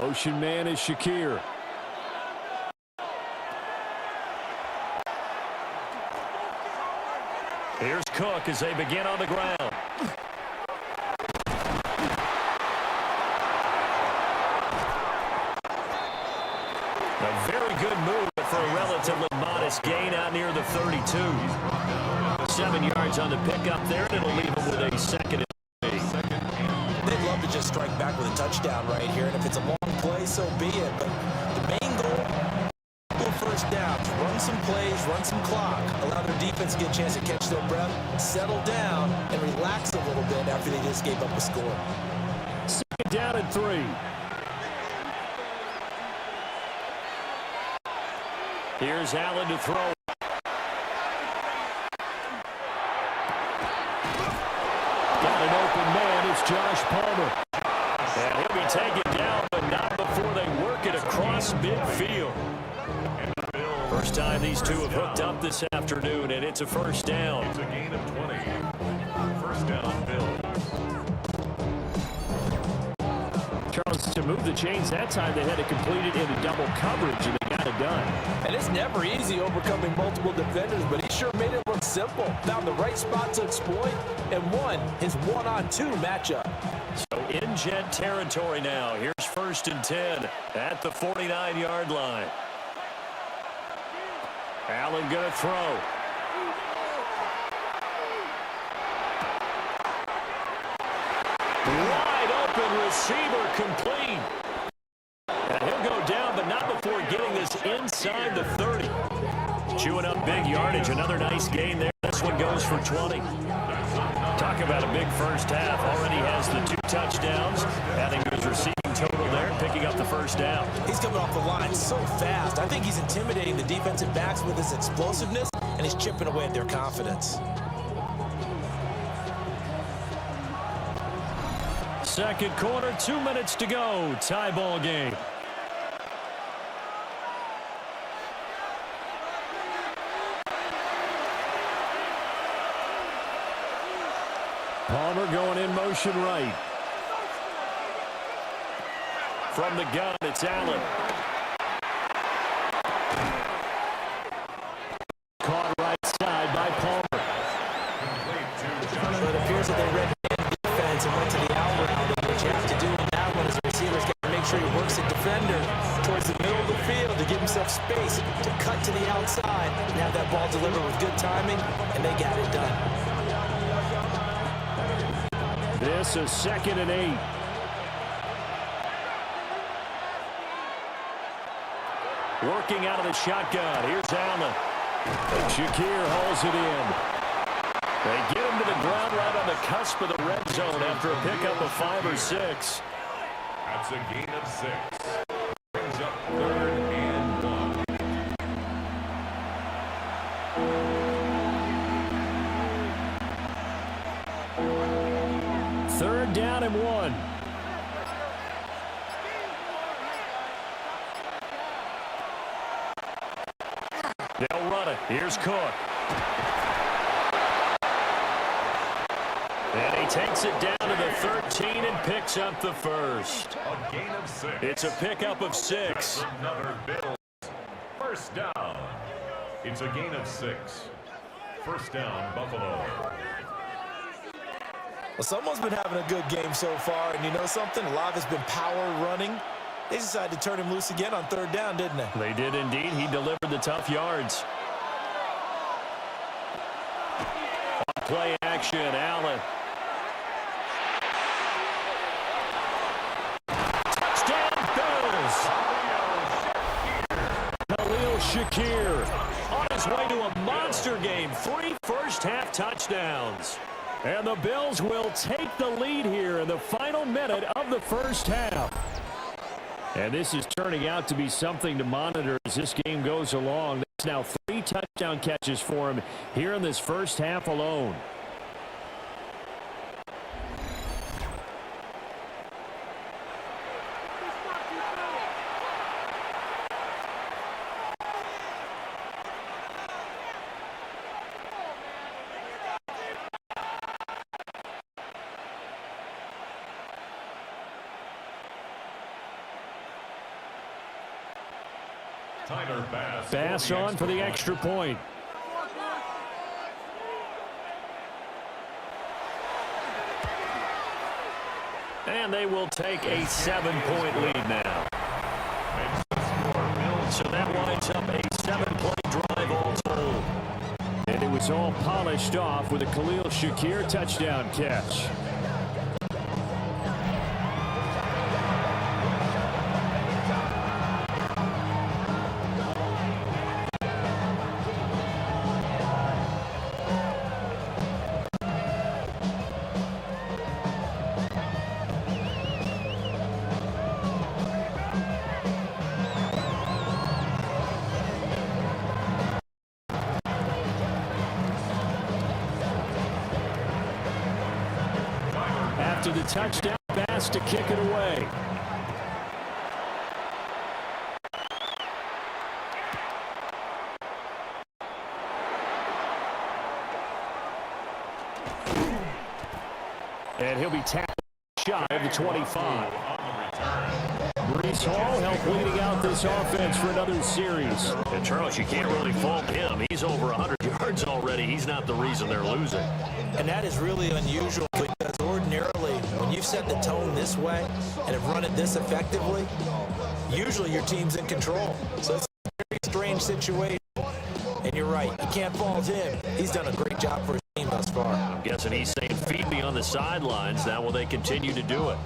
Motion man is Shakir. Here's Cook as they begin on the ground. A very good move for a relatively modest gain out near the 32. 7 yards on the pickup there, and it'll leave them with a 2nd and 3. They'd love to just strike back with a touchdown right here, and if it's a long play, so be it. But the main run some plays, run some clock, allow their defense to get a chance to catch their breath, settle down, and relax a little bit after they just gave up a score. Second down and 3. Here's Allen to throw. Got an open man. It's Josh Palmer. And he'll be taken down, but not before they work it across midfield. First time these two have hooked up this afternoon, and it's a first down. It's a gain of 20. First down, Bills. Charles, to move the chains that time, they had to complete it into double coverage, and they got it done. And it's never easy overcoming multiple defenders, but he sure made it look simple. Found the right spot to exploit and won his one-on-two matchup. So in Jet territory now. Here's first and 10 at the 49-yard line. Allen going to throw. Wide open receiver complete. And he'll go down, but not before getting this inside the 30. Chewing up big yardage. Another nice gain there. This one goes for 20. Talk about a big first half. Already has the 2 touchdowns. Adding to his receiving total there, picking up the first down. He's coming off the line so fast. I think he's intimidating the defensive backs with his explosiveness, and he's chipping away at their confidence. Second quarter, 2 minutes to go. Tie ball game. Palmer going in motion right. From the gun, it's Allen. Caught right side by Palmer. It appears that they read the defense and went to the out route. And what you have to do in that one is the receiver's got to make sure he works the defender towards the middle of the field to give himself space to cut to the outside and have that ball delivered with good timing, and they got it done. This is 2nd and 8. Working out of the shotgun. Here's Allen. Shakir hauls it in. They get him to the ground right on the cusp of the red zone after a pickup of 5 or 6. That's a gain of 6. Brings up 3rd and 1. 3rd down and 1. They'll run it. Here's Cook. And he takes it down to the 13 and picks up the first. A gain of 6. It's a pickup of 6. Another Bills. First down. It's a gain of 6. First down, Buffalo. Well, someone's been having a good game so far, and you know something? A lot of it's been power running. They decided to turn him loose again on 3rd down, didn't they? They did indeed. He delivered the tough yards. On play action, Allen. Touchdown, Bills! Khalil Shakir on his way to a monster game. 3 first-half touchdowns. And the Bills will take the lead here in the final minute of the first half. And this is turning out to be something to monitor as this game goes along. That's now 3 touchdown catches for him here in this first half alone. Bass on for the extra point. And they will take a 7-point lead now. So that winds up a 7-play drive all told. And it was all polished off with a Khalil Shakir touchdown catch. to the touchdown pass to kick it away. And he'll be tackled shy of the 25. Brees Hall helped leading out this offense for another series. And Charles, you can't really fault him. He's over 100 yards already. He's not the reason they're losing. And that is really unusual because ordinarily when you've set the tone this way and have run it this effectively, usually your team's in control. So it's a very strange situation. And you're right, you can't fault him. He's done a great job for his team thus far. I'm guessing he's saying, feed me on the sidelines. Now will they continue to do it?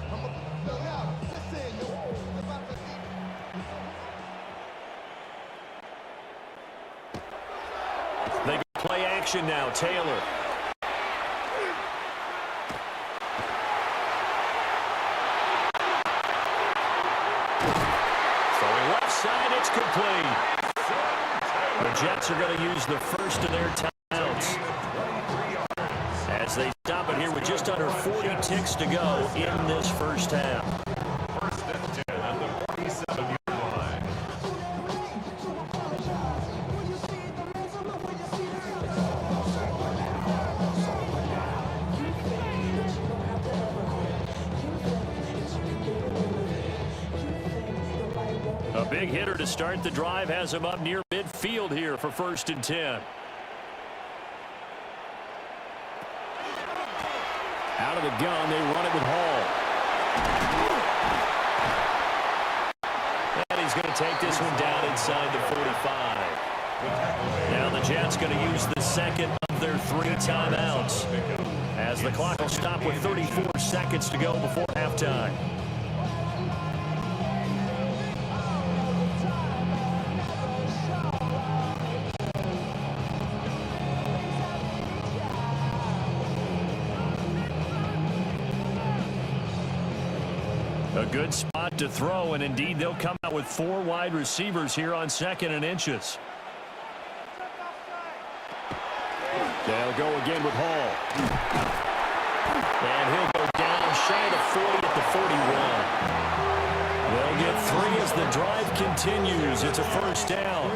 They play action now. Taylor. Throwing left side, it's complete. The Jets are going to use the first of their timeouts as they stop it here with just under 40 ticks to go in this first half. First and 10 on the 47-yard line. A big hitter to start the drive has him up near midfield here for first and 10. Out of the gun, they run it with Hall. And he's going to take this one down inside the 45. Now the Jets going to use the second of their 3 timeouts as the clock will stop with 34 seconds to go before halftime. A good spot to throw, and indeed they'll come out with 4 wide receivers here on 2nd and inches. They'll go again with Hall. And he'll go down shy of 40 at the 41. They'll get 3 as the drive continues. It's a first down.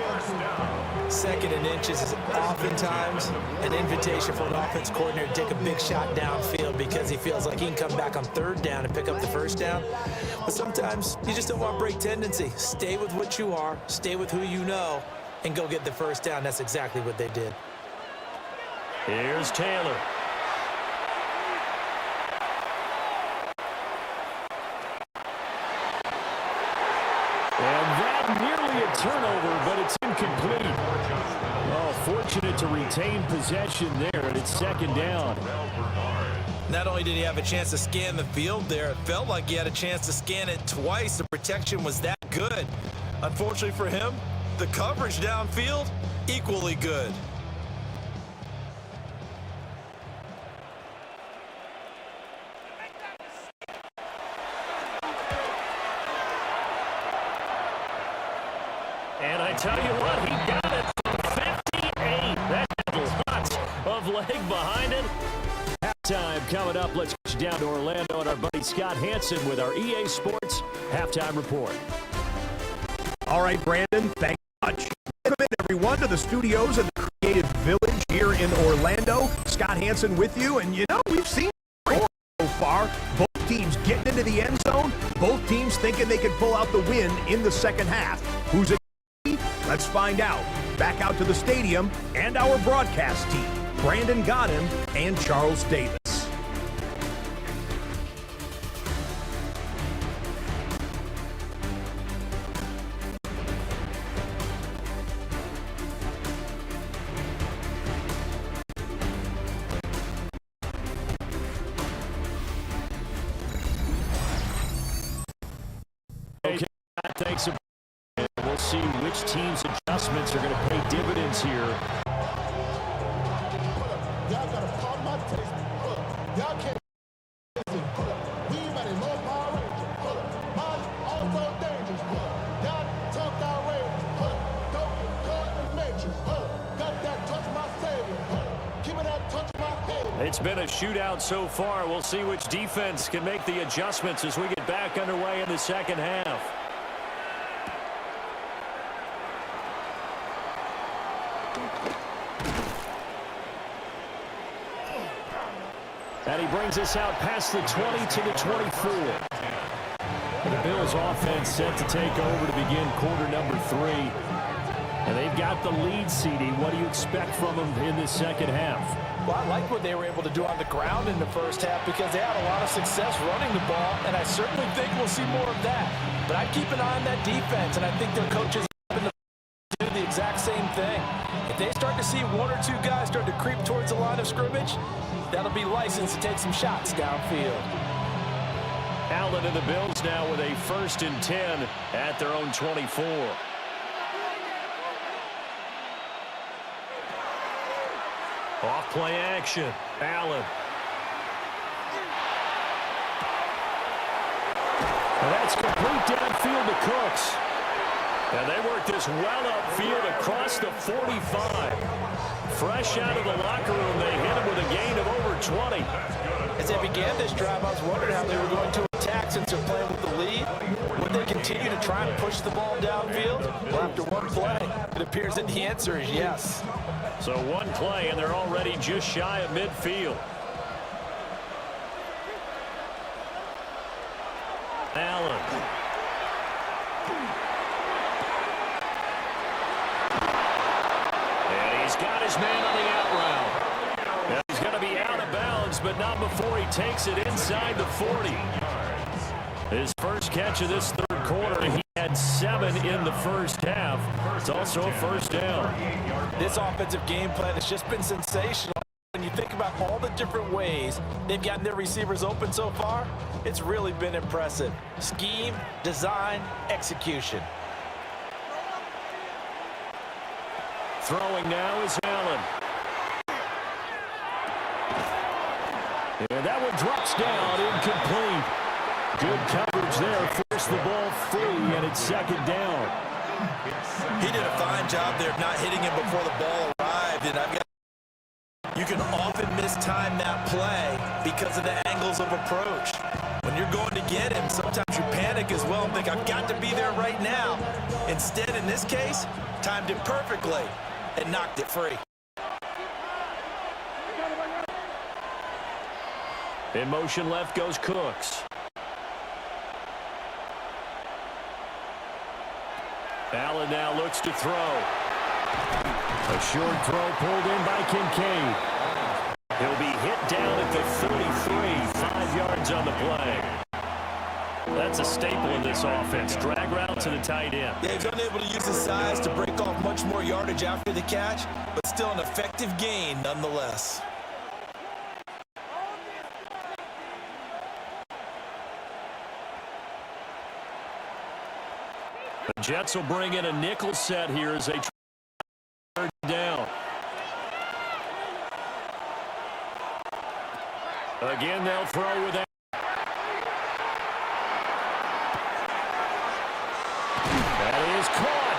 2nd and inches is oftentimes an invitation for an offense coordinator to take a big shot downfield because he feels like he can come back on 3rd down and pick up the first down. But sometimes you just don't want break tendency. Stay with what you are, stay with who you know, and go get the first down. That's exactly what they did. Here's Taylor. And that nearly a turnover, but it's incomplete. Oh, fortunate to retain possession there, and it's 2nd down. Not only did he have a chance to scan the field there, it felt like he had a chance to scan it twice. The protection was that good. Unfortunately for him, the coverage downfield, equally good. And I tell you what, he got it from 58. That had lots of leg behind it. Halftime coming up. Let's get you down to Orlando and our buddy Scott Hansen with our EA Sports Halftime Report. All right, Brandon, thanks much. Welcome in, everyone, to the studios of the Creative Village here in Orlando. Scott Hansen with you, and you know, we've seen so far. Both teams getting into the end zone. Both teams thinking they can pull out the win in the second half. Who's it? Let's find out. Back out to the stadium and our broadcast team, Brandon Godden and Charles Davis. Okay, thanks. We'll see which team's adjustments are going to pay dividends here. Y'all got to pop my taste. Y'all can't listen. We at a low power ranger. Mine also dangerous. Y'all talk our range. Don't go in the matrix. Got that touch my savior. Keep it that touch my head. It's been a shootout so far. We'll see which defense can make the adjustments as we get back underway in the second half. And he brings us out past the 20 to the 24. And the Bills offense set to take over to begin quarter number 3. And they've got the lead, CD. What do you expect from them in this second half? Well, I like what they were able to do on the ground in the first half because they had a lot of success running the ball, and I certainly think we'll see more of that. But I keep an eye on that defense, and I think their coaches are going to do the exact same thing. If they start to see 1 or 2 guys start to creep towards the line of scrimmage, that'll be licensed to take some shots downfield. Allen and the Bills now with a 1st and 10 at their own 24. Off play action. Allen. And that's complete downfield to Cooks. And they work this well upfield across the 45. Fresh out of the locker room, they hit him with a gain of over 20. As they began this drive, I was wondering how they were going to attack since they're playing with the lead. Would they continue to try and push the ball downfield? Well, after one play, it appears that the answer is yes. So one play, and they're already just shy of midfield. Allen. And he's got his man on the out route. And he's going to be out of bounds, but not before he takes it inside the 40. His first catch of this third quarter, he had 7 in the first half. It's also a first down. This offensive game plan has just been sensational. When you think about all the different ways they've gotten their receivers open so far, it's really been impressive. Scheme, design, execution. Throwing now is Allen. And that one drops down, incomplete. Good coverage there, forced the ball free, and it's 2nd down. He did a fine job there of not hitting him before the ball arrived, and you can often mistime that play because of the angles of approach. When you're going to get him, sometimes you panic as well and think, I've got to be there right now. Instead, in this case, timed it perfectly and knocked it free. In motion left goes Cooks. Allen now looks to throw. A short throw pulled in by Kincaid. He'll be hit down at the 33, 5 yards on the play. That's a staple in this offense. Drag route to the tight end. Yeah, he's unable to use his size to break off much more yardage after the catch, but still an effective gain nonetheless. The Jets will bring in a nickel set here as they third down. Again, they'll throw with that. That is caught.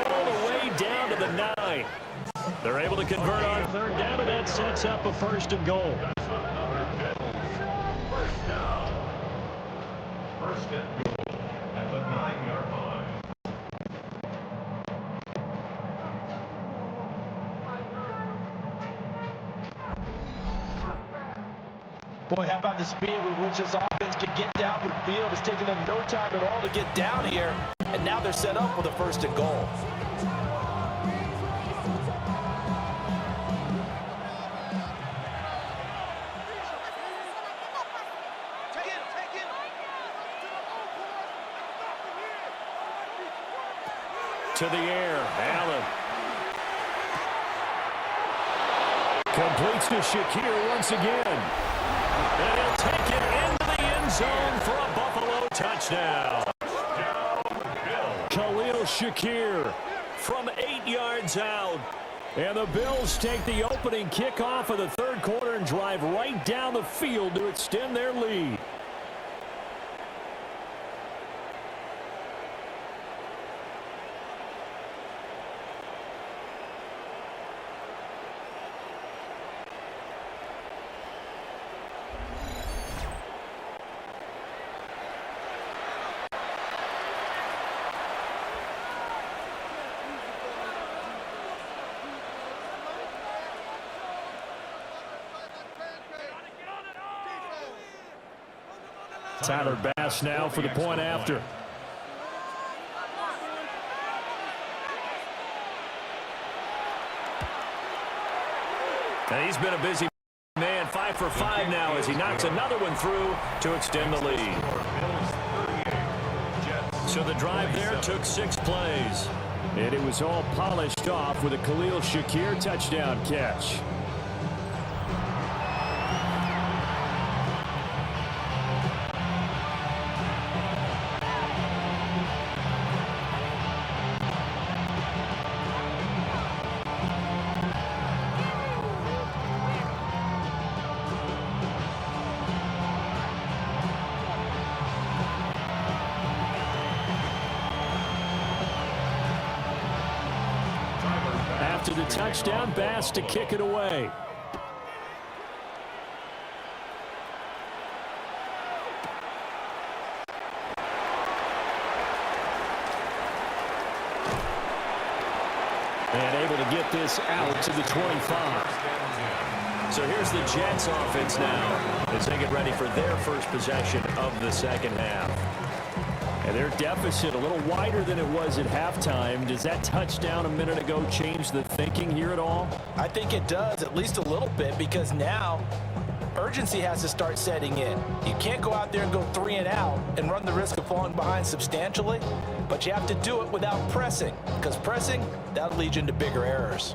All the way down to the 9. They're able to convert on 3rd down, and that sets up a 1st and goal. First and goal at the 9-yard line. Boy, how about the speed with which this offense can get down the field? It's taken them no time at all to get down here, and now they're set up with a 1st and goal. To the air, Allen. Completes to Shakir once again. And he'll take it into the end zone for a Buffalo touchdown. Khalil Shakir from 8 yards out. And the Bills take the opening kickoff of the third quarter and drive right down the field to extend their lead. Tyler Bass now for the point after. And he's been a busy man, 5 for 5 now as he knocks another one through to extend the lead. So the drive there took 6 plays. And it was all polished off with a Khalil Shakir touchdown catch. After the touchdown, Bass to kick it away. And able to get this out to the 25. So here's the Jets offense now as they get ready for their first possession of the second half. And their deficit a little wider than it was at halftime. Does that touchdown a minute ago change the thinking here at all? I think it does, at least a little bit, because now urgency has to start setting in. You can't go out there and go 3 and out and run the risk of falling behind substantially, but you have to do it without pressing, because pressing, that'll lead you into bigger errors.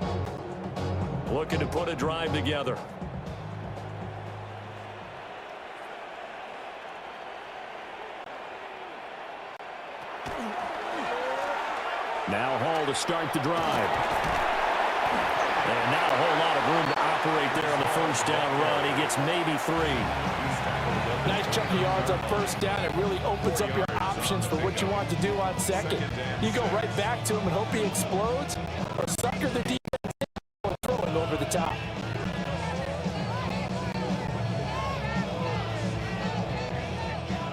Looking to put a drive together. Now Hall to start the drive. And not a whole lot of room to operate there on the first down run. He gets maybe 3. Nice chunk of yards on first down. It really opens up your options for what you want to do on second. You go right back to him and hope he explodes, or sucker the defense and throw him over the top.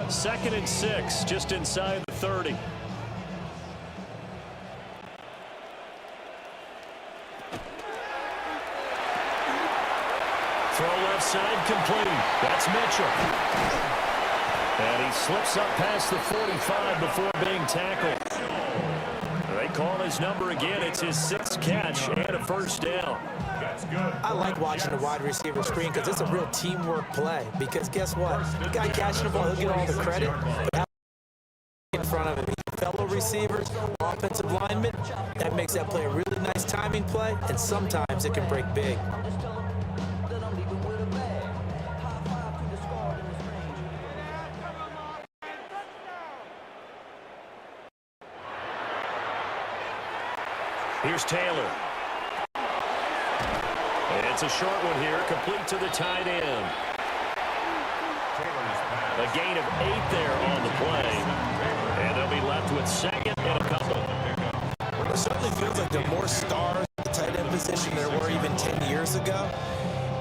Second and 6, just inside the 30. Throw left side complete. That's Mitchell. And he slips up past the 45 before being tackled. They call his number again. It's his 6th catch and a first down. I like watching the wide receiver screen because it's a real teamwork play. Because guess what? The guy catching the ball, he'll get all the credit. But in front of him, fellow receivers, offensive linemen, that makes that play a really nice timing play. And sometimes it can break big. Here's Taylor. It's a short one here, complete to the tight end. A gain of 8 there on the play. And they'll be left with 2nd and a couple. It certainly feels like there are more stars at the tight end position than there were even 10 years ago.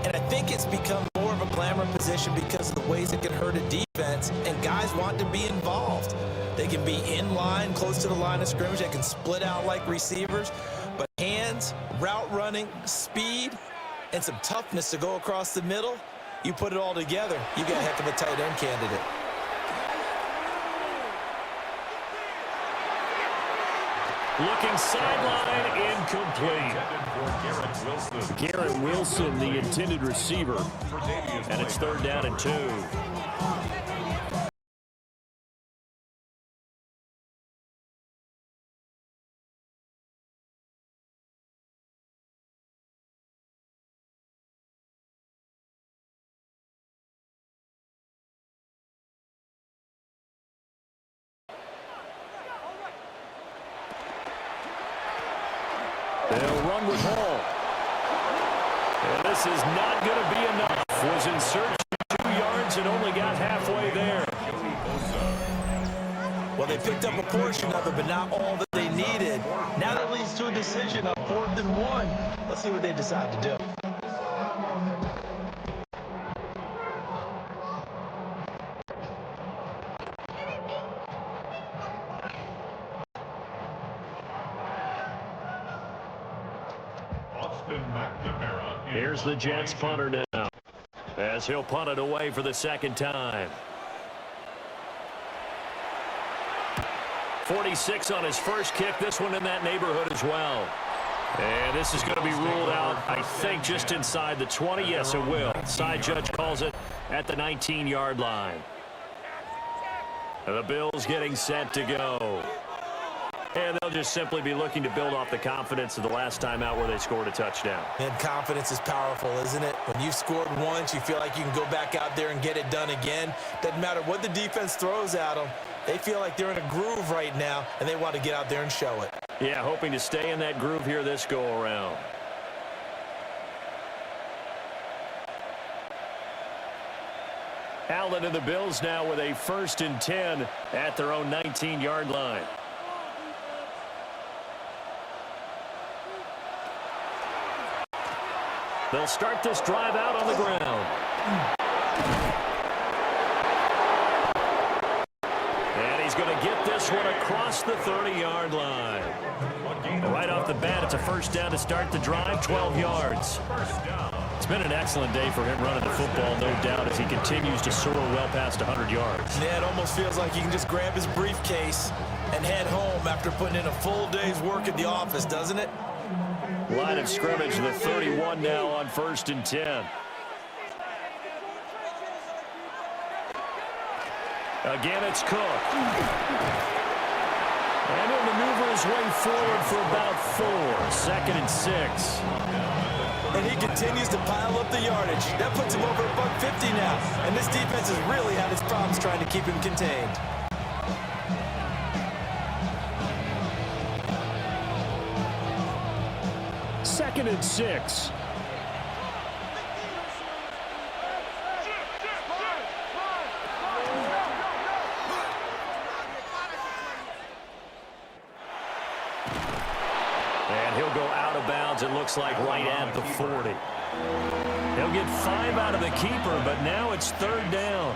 And I think it's become more of a glamour position because of the ways it can hurt a defense, and guys want to be involved. They can be in line, close to the line of scrimmage. They can split out like receivers. But hands, route running, speed, and some toughness to go across the middle, you put it all together, you got a heck of a tight end candidate. Looking sideline, incomplete. Garrett Wilson, the intended receiver. And it's 3rd down and 2. They'll run with Hall. And this is not going to be enough. Was in search of 2 yards and only got halfway there. Well, they picked up a portion of it, but not all that they needed. Now that leads to a decision of 4th and 1. Let's see what they decide to do. Here's the Jets punter now, as he'll punt it away for the 2nd time. 46 on his first kick. This one in that neighborhood as well. And this is going to be ruled out, I think, just inside the 20. Yes, it will. Side judge calls it at the 19-yard line. The Bills getting set to go. And they'll just simply be looking to build off the confidence of the last time out where they scored a touchdown. And confidence is powerful, isn't it? When you've scored once, you feel like you can go back out there and get it done again. Doesn't matter what the defense throws at them. They feel like they're in a groove right now, and they want to get out there and show it. Yeah, hoping to stay in that groove here this go-around. Allen and the Bills now with a 1st and 10 at their own 19-yard line. They'll start this drive out on the ground. And he's going to get this one across the 30-yard line. Right off the bat, it's a 1st down to start the drive, 12 yards. It's been an excellent day for him running the football, no doubt, as he continues to soar well past 100 yards. Yeah, it almost feels like he can just grab his briefcase and head home after putting in a full day's work at the office, doesn't it? Line of scrimmage, the 31 now on 1st and 10. Again, it's Cook. And he'll maneuver his way forward for about 4. 2nd and 6. And he continues to pile up the yardage. That puts him over $150 now. And this defense has really had its problems trying to keep him contained. Second and 6. And he'll go out of bounds, it looks like, right at the 40. He'll get 5 out of the keeper, but now it's 3rd down.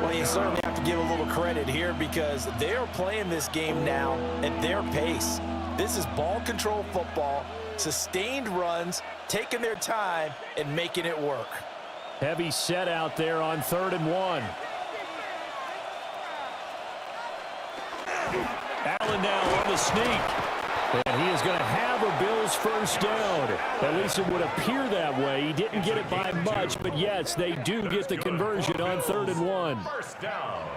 Well, you certainly have to give a little credit here because they're playing this game now at their pace. This is ball control football, sustained runs, taking their time, and making it work. Heavy set out there on 3rd and 1. Allen now on the sneak. And he is going to have a Bills 1st down. At least it would appear that way. He didn't get it by much, but yes, they do get the conversion on 3rd and 1.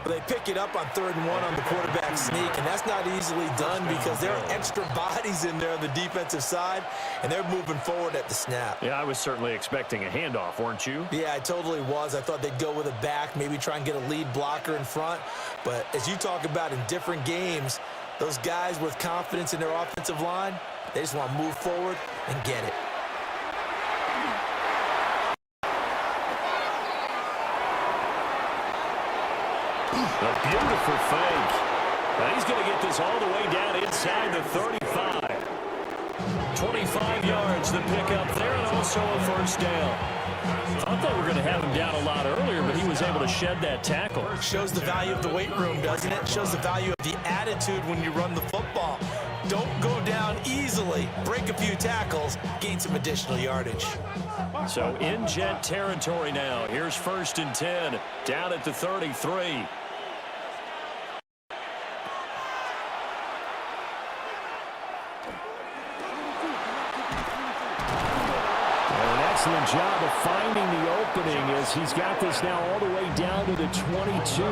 They pick it up on 3rd and 1 on the quarterback sneak, and that's not easily done because there are extra bodies in there on the defensive side, and they're moving forward at the snap. Yeah, I was certainly expecting a handoff, weren't you? Yeah, I totally was. I thought they'd go with a back, maybe try and get a lead blocker in front. But as you talk about in different games, those guys with confidence in their offensive line, they just want to move forward and get it. A beautiful fake. Now he's going to get this all the way down inside the 35. 25 yards the pickup there, and also a 1st down. Thought they were going to have him down a lot earlier, but he was able to shed that tackle. Shows the value of the weight room, doesn't it? Shows the value of the attitude when you run the football. Don't go down easily. Break a few tackles. Gain some additional yardage. So in Jet territory now. Here's 1st and 10. Down at the 33. Excellent job of finding the opening as he's got this now all the way down to the 22.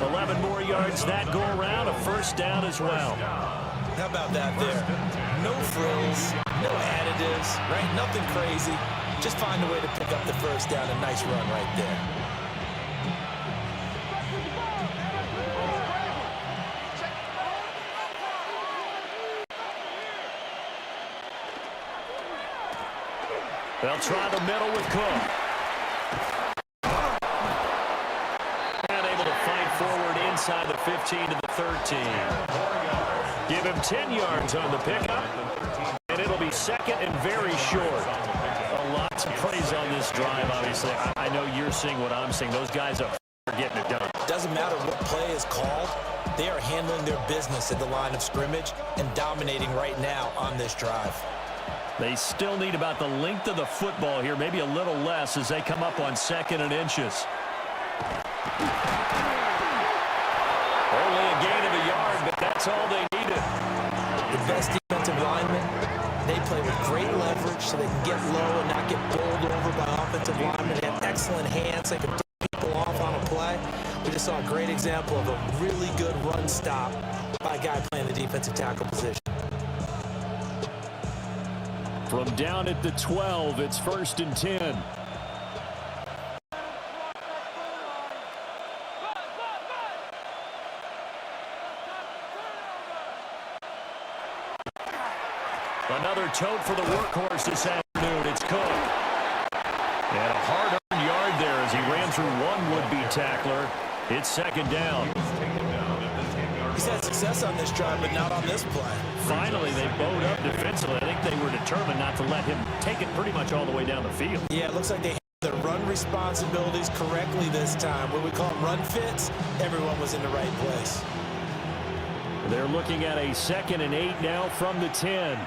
11 more yards that go around, a 1st down as well. How about that there? No frills, no additives, right? Nothing crazy. Just find a way to pick up the 1st down. A nice run right there. They'll try the middle with Cook. And able to fight forward inside the 15 to the 13. Give him 10 yards on the pickup. And it'll be 2nd and very short. A lot of praise on this drive, obviously. I know you're seeing what I'm seeing. Those guys are getting it done. Doesn't matter what play is called. They are handling their business at the line of scrimmage and dominating right now on this drive. They still need about the length of the football here, maybe a little less as they come up on 2nd and inches. Only a gain of a yard, but that's all they needed. The best defensive linemen, they play with great leverage so they can get low and not get bowled over by offensive linemen. They have excellent hands. They can throw people off on a play. We just saw a great example of a really good run stop by a guy playing the defensive tackle position. From down at the 12, it's 1st and 10. Another tote for the workhorse this afternoon. It's Cook. And a hard-earned yard there as he ran through one would-be tackler. It's 2nd down. He's had success on this drive, but not on this play. Finally, they bowed up defensively. I think they were determined not to let him take it pretty much all the way down the field. Yeah, it looks like they handled their run responsibilities correctly this time. What we call them run fits, everyone was in the right place. They're looking at a 2nd and 8 now from the 10.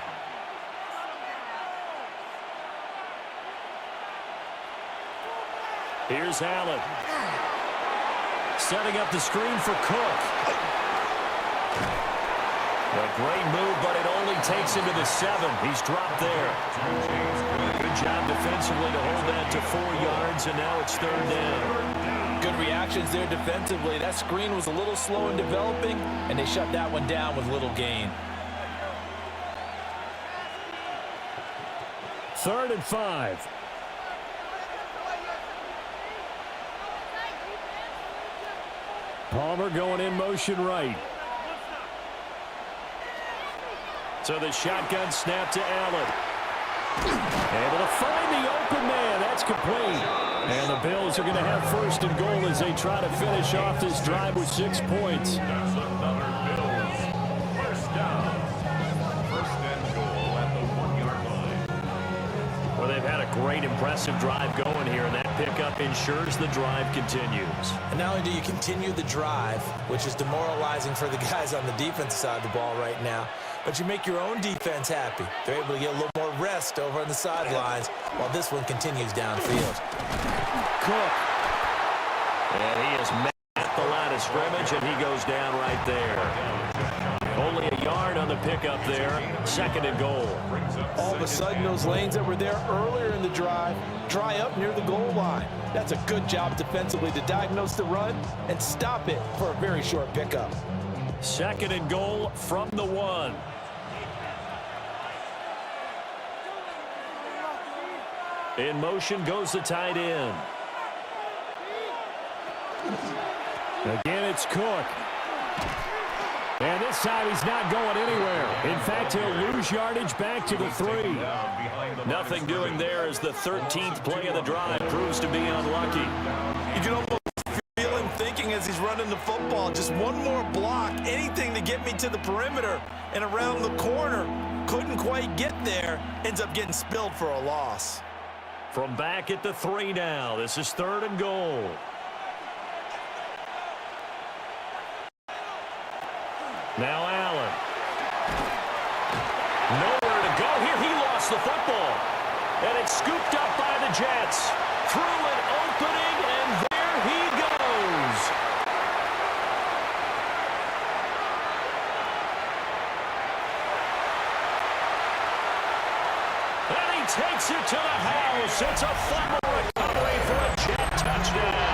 Here's Allen. Setting up the screen for Cook. A great move, but it only takes him to the 7. He's dropped there. Good job defensively to hold that to 4 yards, and now it's 3rd down. Good reactions there defensively. That screen was a little slow in developing, and they shut that one down with little gain. 3rd and 5. Palmer going in motion right. So the shotgun snap to Allen. Able to find the open man. That's complete. And the Bills are going to have 1st and goal as they try to finish off this drive with 6 points. That's another Bills. 1st down. 1st and goal at the 1-yard line. Well, they've had a great, impressive drive going here, and that pickup ensures the drive continues. And not only do you continue the drive, which is demoralizing for the guys on the defensive side of the ball right now, but you make your own defense happy. They're able to get a little more rest over on the sidelines while this one continues downfield. Cook. And he is met at the line of scrimmage, and he goes down right there. Only a yard on the pickup there. 2nd and goal. All of a sudden, those lanes that were there earlier in the drive dry up near the goal line. That's a good job defensively to diagnose the run and stop it for a very short pickup. 2nd and goal from the 1. In motion goes the tight end. Again, it's Cook. And this time he's not going anywhere. In fact, he'll lose yardage back to the 3. Nothing doing there as the 13th play of the drive proves to be unlucky. You can almost feel him thinking as he's running the football, just one more block, anything to get me to the perimeter and around the corner. Couldn't quite get there, ends up getting spilled for a loss. From back at the 3 now, this is 3rd and goal. Now Allen. Nowhere to go here. He lost the football. And it's scooped up by the Jets. Through an opening, and there he goes. And he takes it to the house. It's a fumble recovery for a Jet touchdown.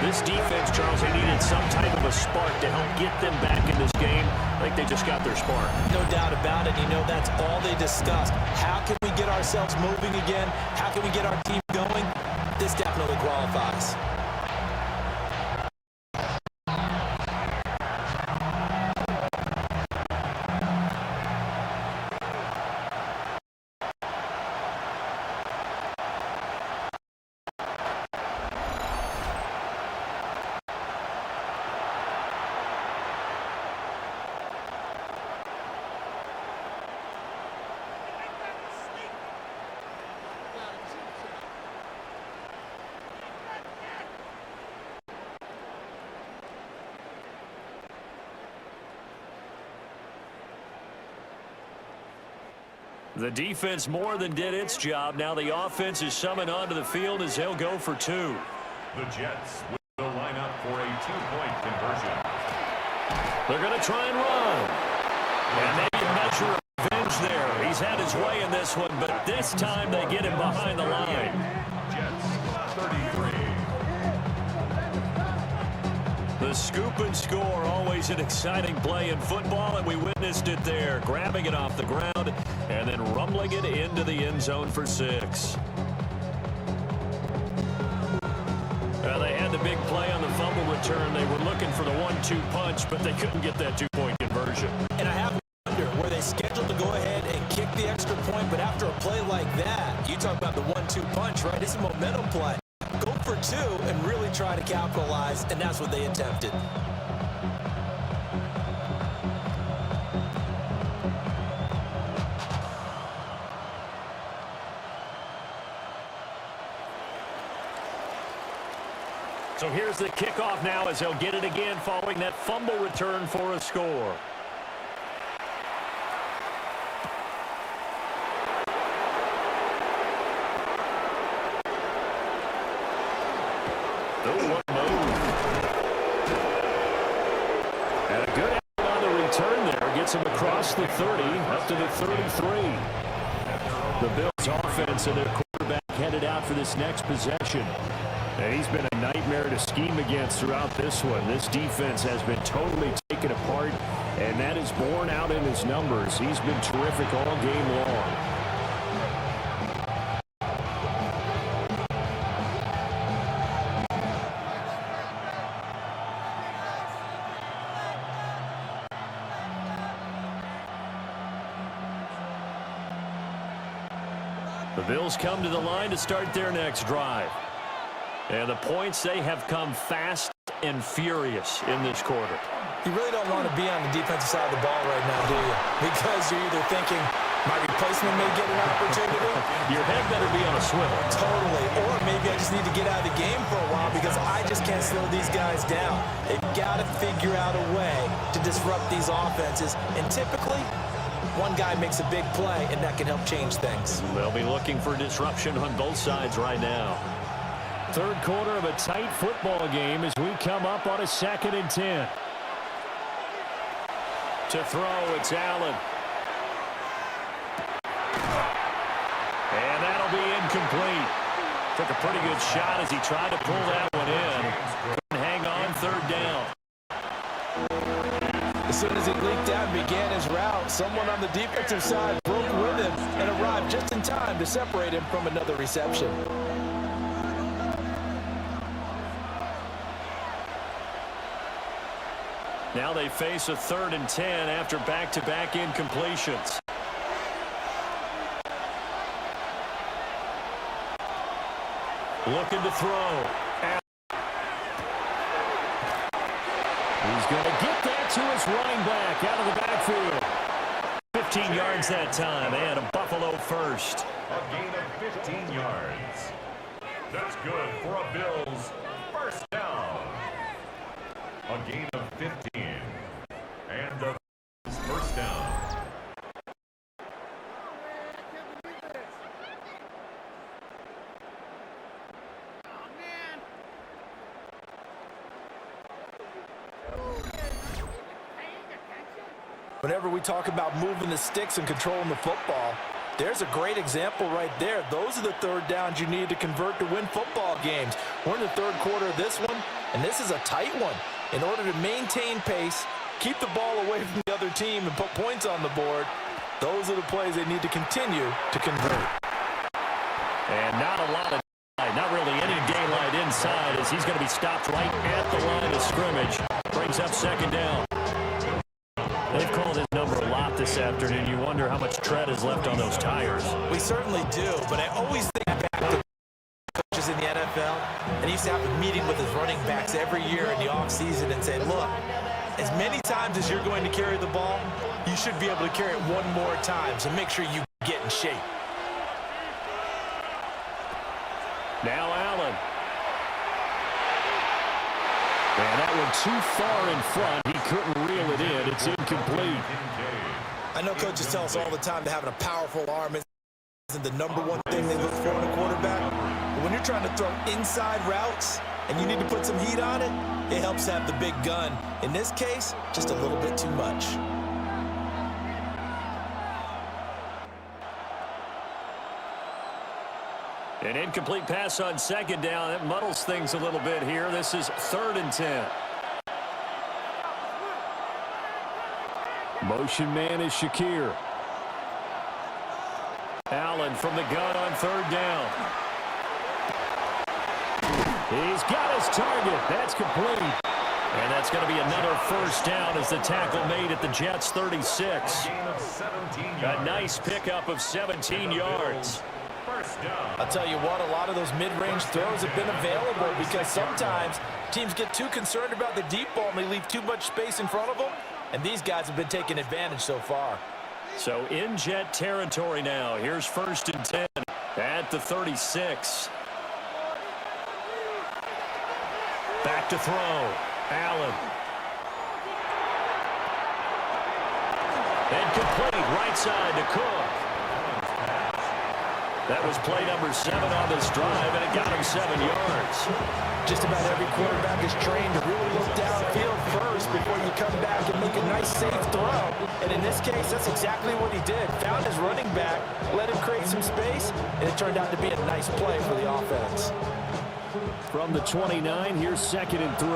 This defense, Charles, they needed some type of a spark to help get them back in this game. I think they just got their spark. No doubt about it. You know, that's all they discussed. How can we get ourselves moving again? How can we get our team going? This definitely qualifies. The defense more than did its job. Now the offense is summoned onto the field as they'll go for 2. The Jets will line up for a 2-point conversion. They're going to try and run. And maybe a measure of revenge there. He's had his way in this one, but this time they get him behind the line. Jets, 33. The scoop and score, always an exciting play in football, and we witnessed it there, grabbing it off the ground and then rumbling it into the end zone for 6. They had the big play on the fumble return. They were looking for the 1-2 punch, but they couldn't get that 2-point conversion. And I have to wonder, were they scheduled to go ahead and kick the extra point, but after a play like that, you talk about the 1-2 punch, right? It's a momentum play. Go for 2 and really try to capitalize, and that's what they attempted. So here's the kickoff now as he'll get it again following that fumble return for a score. What move. And a good effort on the return there. Gets him across the 30, up to the 33. The Bills offense and their quarterback headed out for this next possession. And he's been a nightmare to scheme against throughout this one. This defense has been totally taken apart, and that is borne out in his numbers. He's been terrific all game long. The Bills come to the line to start their next drive. And the points, they have come fast and furious in this quarter. You really don't want to be on the defensive side of the ball right now, do you? Because you're either thinking, my replacement may get an opportunity. Your head better be on a swivel. Totally. Or maybe I just need to get out of the game for a while because I just can't slow these guys down. They've got to figure out a way to disrupt these offenses. And typically, one guy makes a big play, and that can help change things. They'll be looking for disruption on both sides right now. Third quarter of a tight football game as we come up on a 2nd and 10. To throw, it's Allen. And that'll be incomplete. Took a pretty good shot as he tried to pull that one in. Couldn't hang on 3rd down. As soon as he leaked out and began his route, someone on the defensive side broke with him and arrived just in time to separate him from another reception. Now they face a 3rd and 10 after back-to-back incompletions. Looking to throw. He's going to get that to his running back out of the backfield. 15 yards that time, and a Buffalo first. A gain of 15 yards. That's good for a Bills first down. A gain of 15. And the first down. Whenever we talk about moving the sticks and controlling the football, there's a great example right there. Those are the 3rd downs you need to convert to win football games. We're in the 3rd quarter of this one, and this is a tight one. In order to maintain pace, keep the ball away from the other team, and put points on the board, those are the plays they need to continue to convert. And not a lot of daylight, not really any daylight inside as he's going to be stopped right at the line of scrimmage. Brings up 2nd down. They've called his number a lot this afternoon. You wonder how much tread is left on those tires. We certainly do, but I always think back to coaches in the NFL, and he used to have a meeting with his running backs every year in the offseason and say, look, as many times as you're going to carry the ball, you should be able to carry it one more time, so make sure you get in shape. Now Allen. And that one too far in front. He couldn't reel it in. It's incomplete. I know coaches tell us all the time that having a powerful arm isn't the number one thing they look for in a quarterback. But when you're trying to throw inside routes and you need to put some heat on it, it helps have the big gun. In this case, just a little bit too much. An incomplete pass on second down. That muddles things a little bit here. This is 3rd and 10. Motion man is Shakir. Allen from the gun on 3rd down. He's got his target. That's complete. And that's going to be another 1st down as the tackle made at the Jets' 36. A nice pickup of 17 yards. I'll tell you what, a lot of those mid-range throws have been available because sometimes teams get too concerned about the deep ball and they leave too much space in front of them, and these guys have been taking advantage so far. So in Jet territory now. Here's 1st and 10 at the 36. Back to throw. Allen. And complete right side to Cook. That was play number 7 on this drive, and it got him 7 yards. Just about every quarterback is trained to really look downfield first before you come back and make a nice, safe throw. And in this case, that's exactly what he did. Found his running back, let him create some space, and it turned out to be a nice play for the offense. From the 29, here's 2nd and 3.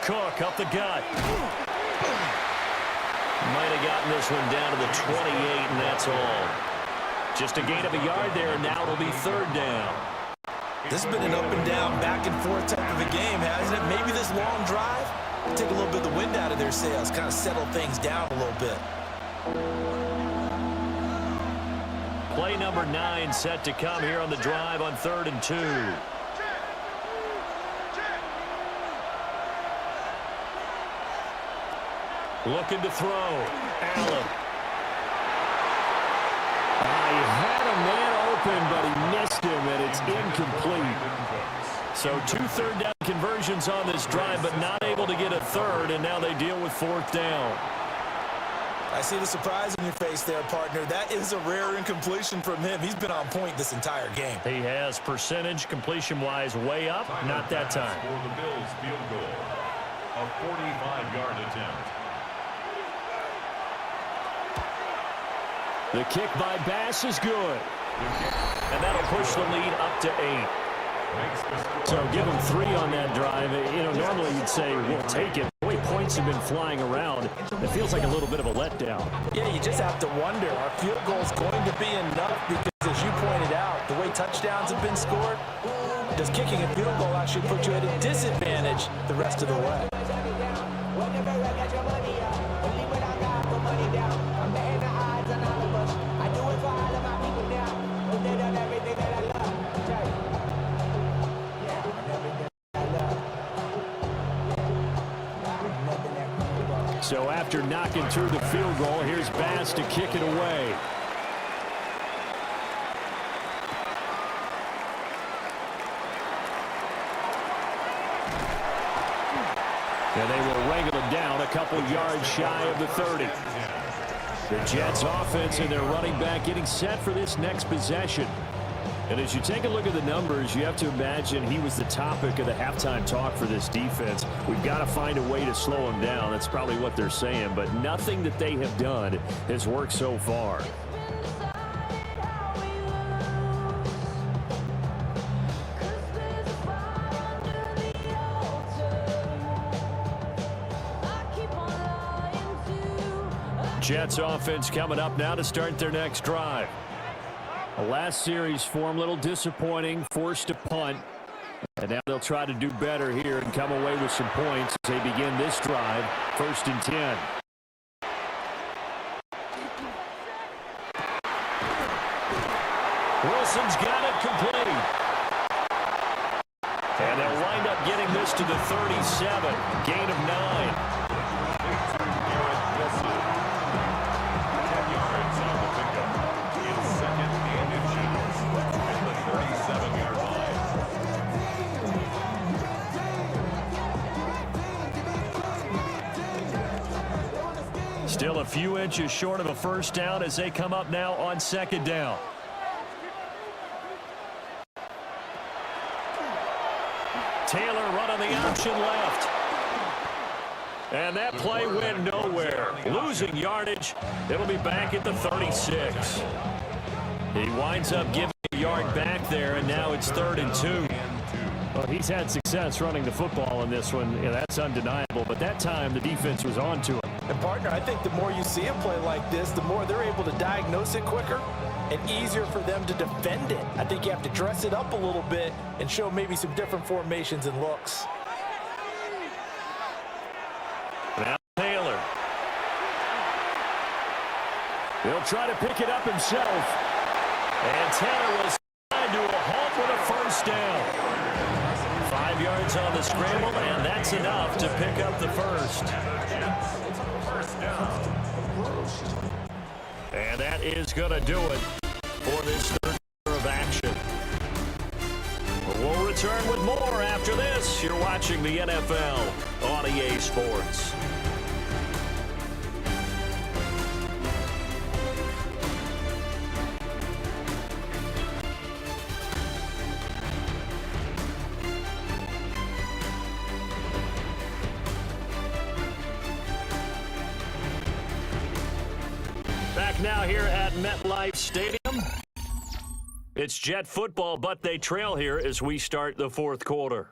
Cook up the gut. Might have gotten this one down to the 28, and that's all. Just a gain of a yard there, and now it'll be 3rd down. This has been an up and down, back and forth type of a game, hasn't it? Maybe this long drive will take a little bit of the wind out of their sails, kind of settle things down a little bit. Play number 9 set to come here on the drive on 3rd and 2. Looking to throw. Allen. He had a man open, but he missed him, and it's incomplete. So 2 3rd down conversions on this drive, but not able to get a 3rd, and now they deal with 4th down. I see the surprise in your face there, partner. That is a rare incompletion from him. He's been on point this entire game. He has percentage completion-wise way up. Not that time. For the Bills field goal, a 45-yard attempt. The kick by Bass is good. And that'll push the lead up to 8. So give them 3 on that drive. You know, normally you'd say, we'll take it. The way points have been flying around, it feels like a little bit of a letdown. Yeah, you just have to wonder, are field goals going to be enough? Because as you pointed out, the way touchdowns have been scored, does kicking a field goal actually put you at a disadvantage the rest of the way? So after knocking through the field goal, here's Bass to kick it away. And they will wrangle him down a couple yards shy of the 30. The Jets offense and their running back getting set for this next possession. And as you take a look at the numbers, you have to imagine he was the topic of the halftime talk for this defense. We've got to find a way to slow him down. That's probably what they're saying. But nothing that they have done has worked so far. Jets offense coming up now to start their next drive. The last series for them, a little disappointing, forced to punt. And now they'll try to do better here and come away with some points as they begin this drive, 1st and 10. Wilson's got it complete. And they'll wind up getting this to the 37, gain of 9. Still a few inches short of a first down as they come up now on second down. Taylor running the option left. And that play went nowhere. Losing yardage. It'll be back at the 36. He winds up giving a yard back there, and now it's 3rd and 2. Well, he's had success running the football in this one. Yeah, that's undeniable. But that time, the defense was on to him. And, partner, I think the more you see him play like this, the more they're able to diagnose it quicker and easier for them to defend it. I think you have to dress it up a little bit and show maybe some different formations and looks. Now Taylor. He'll try to pick it up himself. And Taylor will slide to a halt with a first down. 5 yards on the scramble, and that's enough to pick up the first. And that is going to do it for this third quarter of action. We'll return with more after this. You're watching the NFL on EA Sports. Now here at MetLife Stadium. It's Jet football, but they trail here as we start the fourth quarter.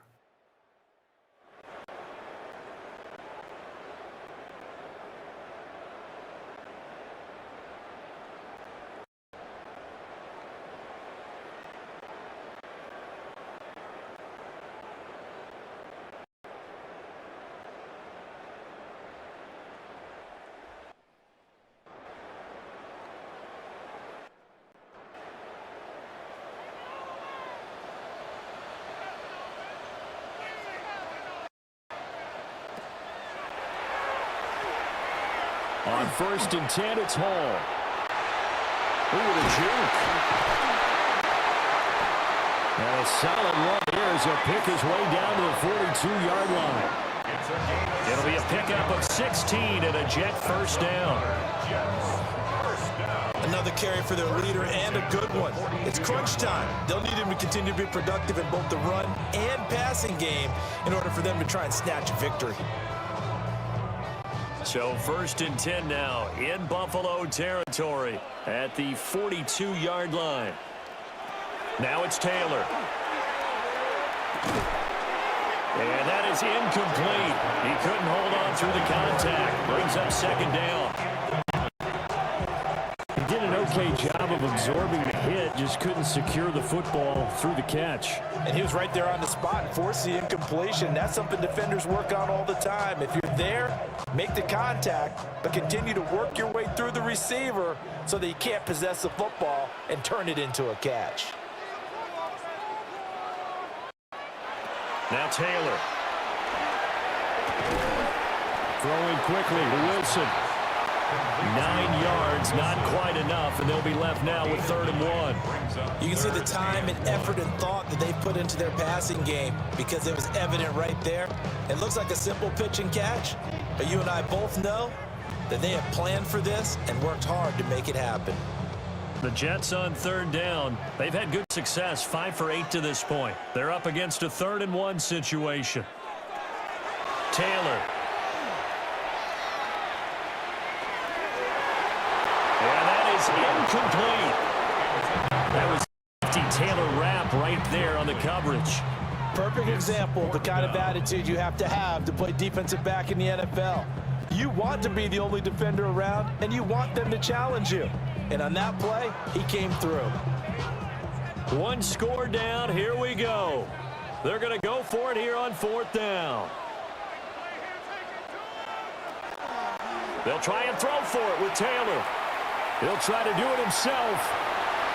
On 1st and 10, it's Hall. Ooh, the juke. And a solid run here as he'll pick his way down to the 42-yard line. It'll be a pickup of 16 and a Jet first down. Another carry for their leader and a good one. It's crunch time. They'll need him to continue to be productive in both the run and passing game in order for them to try and snatch a victory. So 1st and 10 now in Buffalo territory at the 42-yard line. Now it's Taylor. And that is incomplete. He couldn't hold on through the contact. Brings up second down. He did an okay job of absorbing the hit, just couldn't secure the football through the catch. And he was right there on the spot and forced the incompletion. That's something defenders work on all the time. If you're there, make the contact, but continue to work your way through the receiver so that you can't possess the football and turn it into a catch. Now Taylor. Throwing quickly to Wilson. 9 yards, not quite enough, and they'll be left now with 3rd and 1. You can see the time and effort and thought that they put into their passing game because it was evident right there. It looks like a simple pitch and catch, but you and I both know that they have planned for this and worked hard to make it happen. The Jets on 3rd down. They've had good success, 5 for 8 to this point. They're up against a 3rd and 1 situation. Taylor. Incomplete. That was Taylor wrap right there on the coverage. Perfect example of the kind of attitude you have to play defensive back in the NFL. You want to be the only defender around, and you want them to challenge you. And on that play, he came through. 1 score down. Here we go. They're going to go for it here on 4th down. They'll try and throw for it with Taylor. He'll try to do it himself.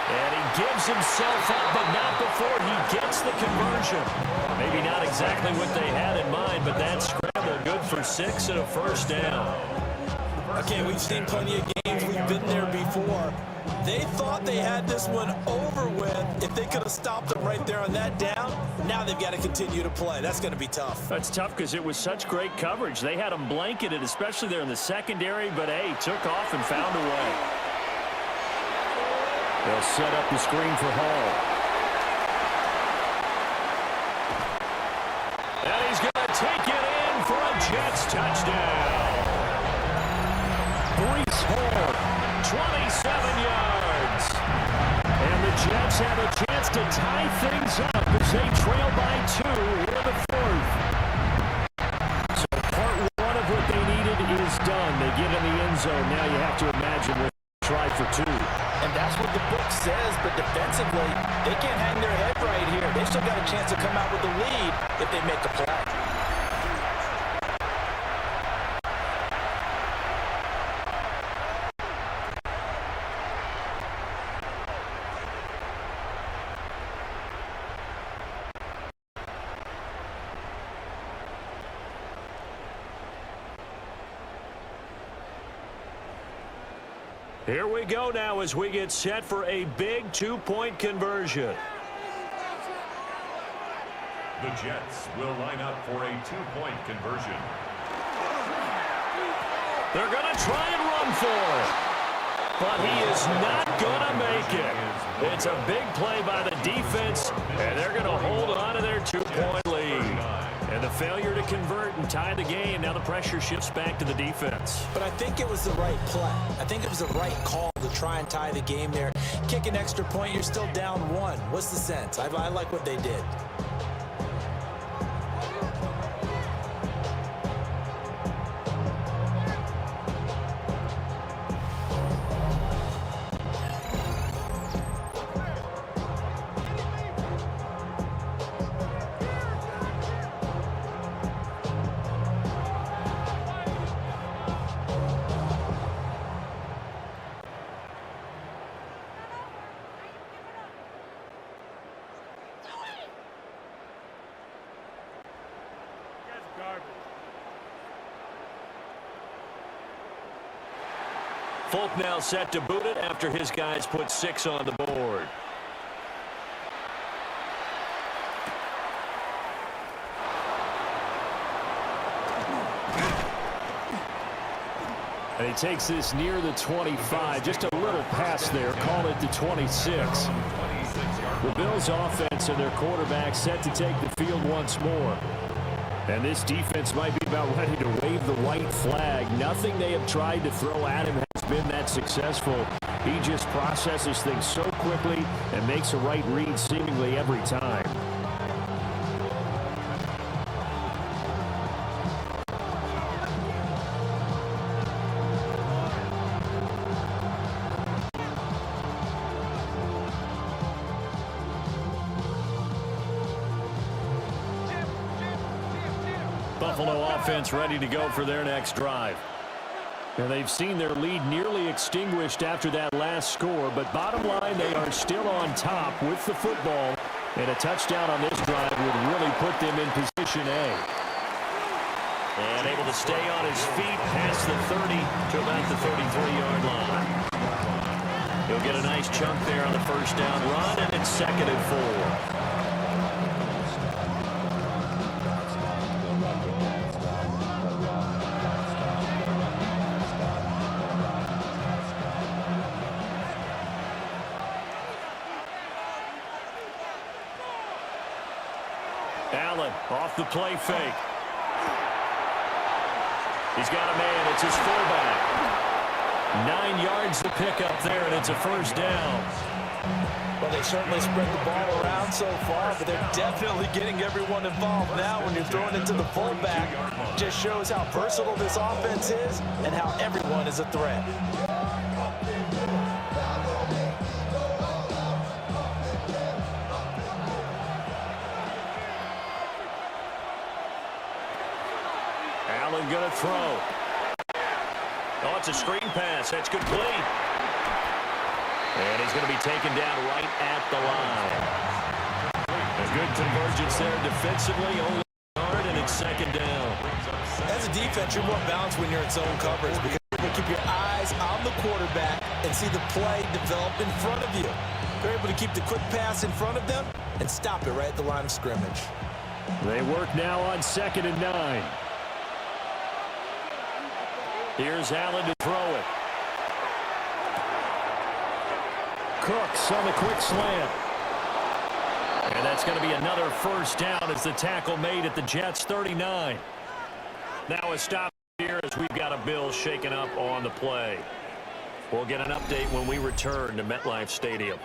And he gives himself up, but not before he gets the conversion. Maybe not exactly what they had in mind, but that scramble good for 6 and a first down. Okay, we've seen plenty of games. We've been there before. They thought they had this one over with. If they could have stopped them right there on that down, now they've got to continue to play. That's going to be tough. That's tough because it was such great coverage. They had them blanketed, especially there in the secondary, but, hey, took off and found a way. They'll set up the screen for Hall. And he's going to take it in for a Jets touchdown. Breece Hall, 27 yards. And the Jets have a chance to tie things up as they trail by 2 here in the fourth. So part one of what they needed is done. They get in the end zone. Now you have to imagine we'll try for 2. And that's what the book says, but defensively, they can't hang their head right here. They still got a chance to come out with the lead if they make a play. Here we go now as we get set for a big 2-point conversion. The Jets will line up for a 2-point conversion. They're going to try and run for it. But he is not going to make it. It's a big play by the defense, and they're going to hold on to their 2-point lead. And the failure to convert and tie the game, now the pressure shifts back to the defense. But I think it was the right play. I think it was the right call to try and tie the game there. Kick an extra point, you're still down 1. What's the sense? I like what they did. Folk now set to boot it after his guys put 6 on the board. And he takes this near the 25. Just a little pass there. Call it the 26. The Bills' offense and their quarterback set to take the field once more. And this defense might be about ready to wave the white flag. Nothing they have tried to throw at him has been that successful. He just processes things so quickly and makes a right read seemingly every time. Buffalo offense ready to go for their next drive. And they've seen their lead nearly extinguished after that last score, but bottom line, they are still on top with the football, and a touchdown on this drive would really put them in position A. And able to stay on his feet past the 30 to about the 33-yard line. He'll get a nice chunk there on the first down run, and it's 2nd and 4. Allen off the play fake. He's got a man. It's his fullback. 9 yards to pick up there, and it's a first down. Well, they certainly spread the ball around so far, but they're definitely getting everyone involved now when you're throwing it to the fullback. Just shows how versatile this offense is and how everyone is a threat. Allen going to throw. Oh, it's a screen pass. That's complete. And he's going to be taken down right at the line. A good convergence there defensively. Only yard, and it's 2nd down. As a defense, you're more balanced when you're in zone coverage because you're able keep your eyes on the quarterback and see the play develop in front of you. They're able to keep the quick pass in front of them and stop it right at the line of scrimmage. They work now on 2nd and 9. Here's Allen to throw it. Cooks on the quick slant. And that's going to be another first down as the tackle made at the Jets' 39. Now a stop here as we've got a Bills shaken up on the play. We'll get an update when we return to MetLife Stadium.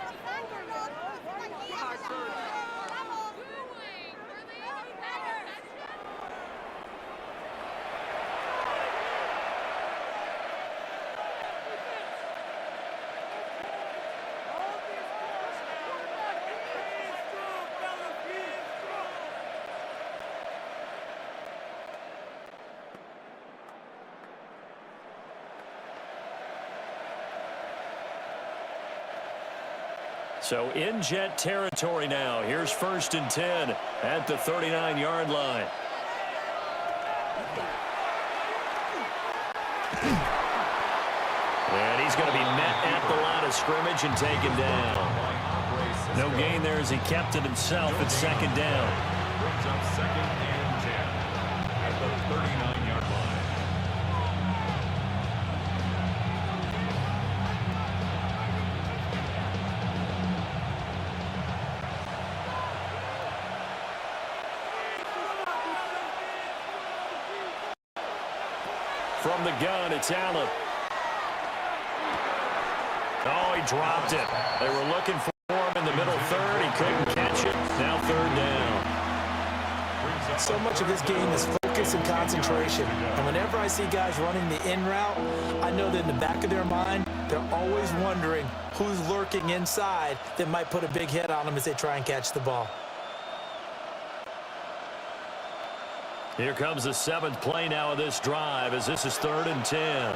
So in Jet territory now. Here's 1st and 10 at the 39-yard line. And he's going to be met at the line of scrimmage and taken down. No gain there as he kept it himself at 2nd down. Brings up 2nd and 10 at the 39-yard line. From the gun, it's Allen. Oh, he dropped it. They were looking for him in the middle third. He couldn't catch it. Now 3rd down. So much of this game is focus and concentration. And whenever I see guys running the in route, I know that in the back of their mind, they're always wondering who's lurking inside that might put a big hit on them as they try and catch the ball. Here comes the 7th play now of this drive as this is 3rd and 10.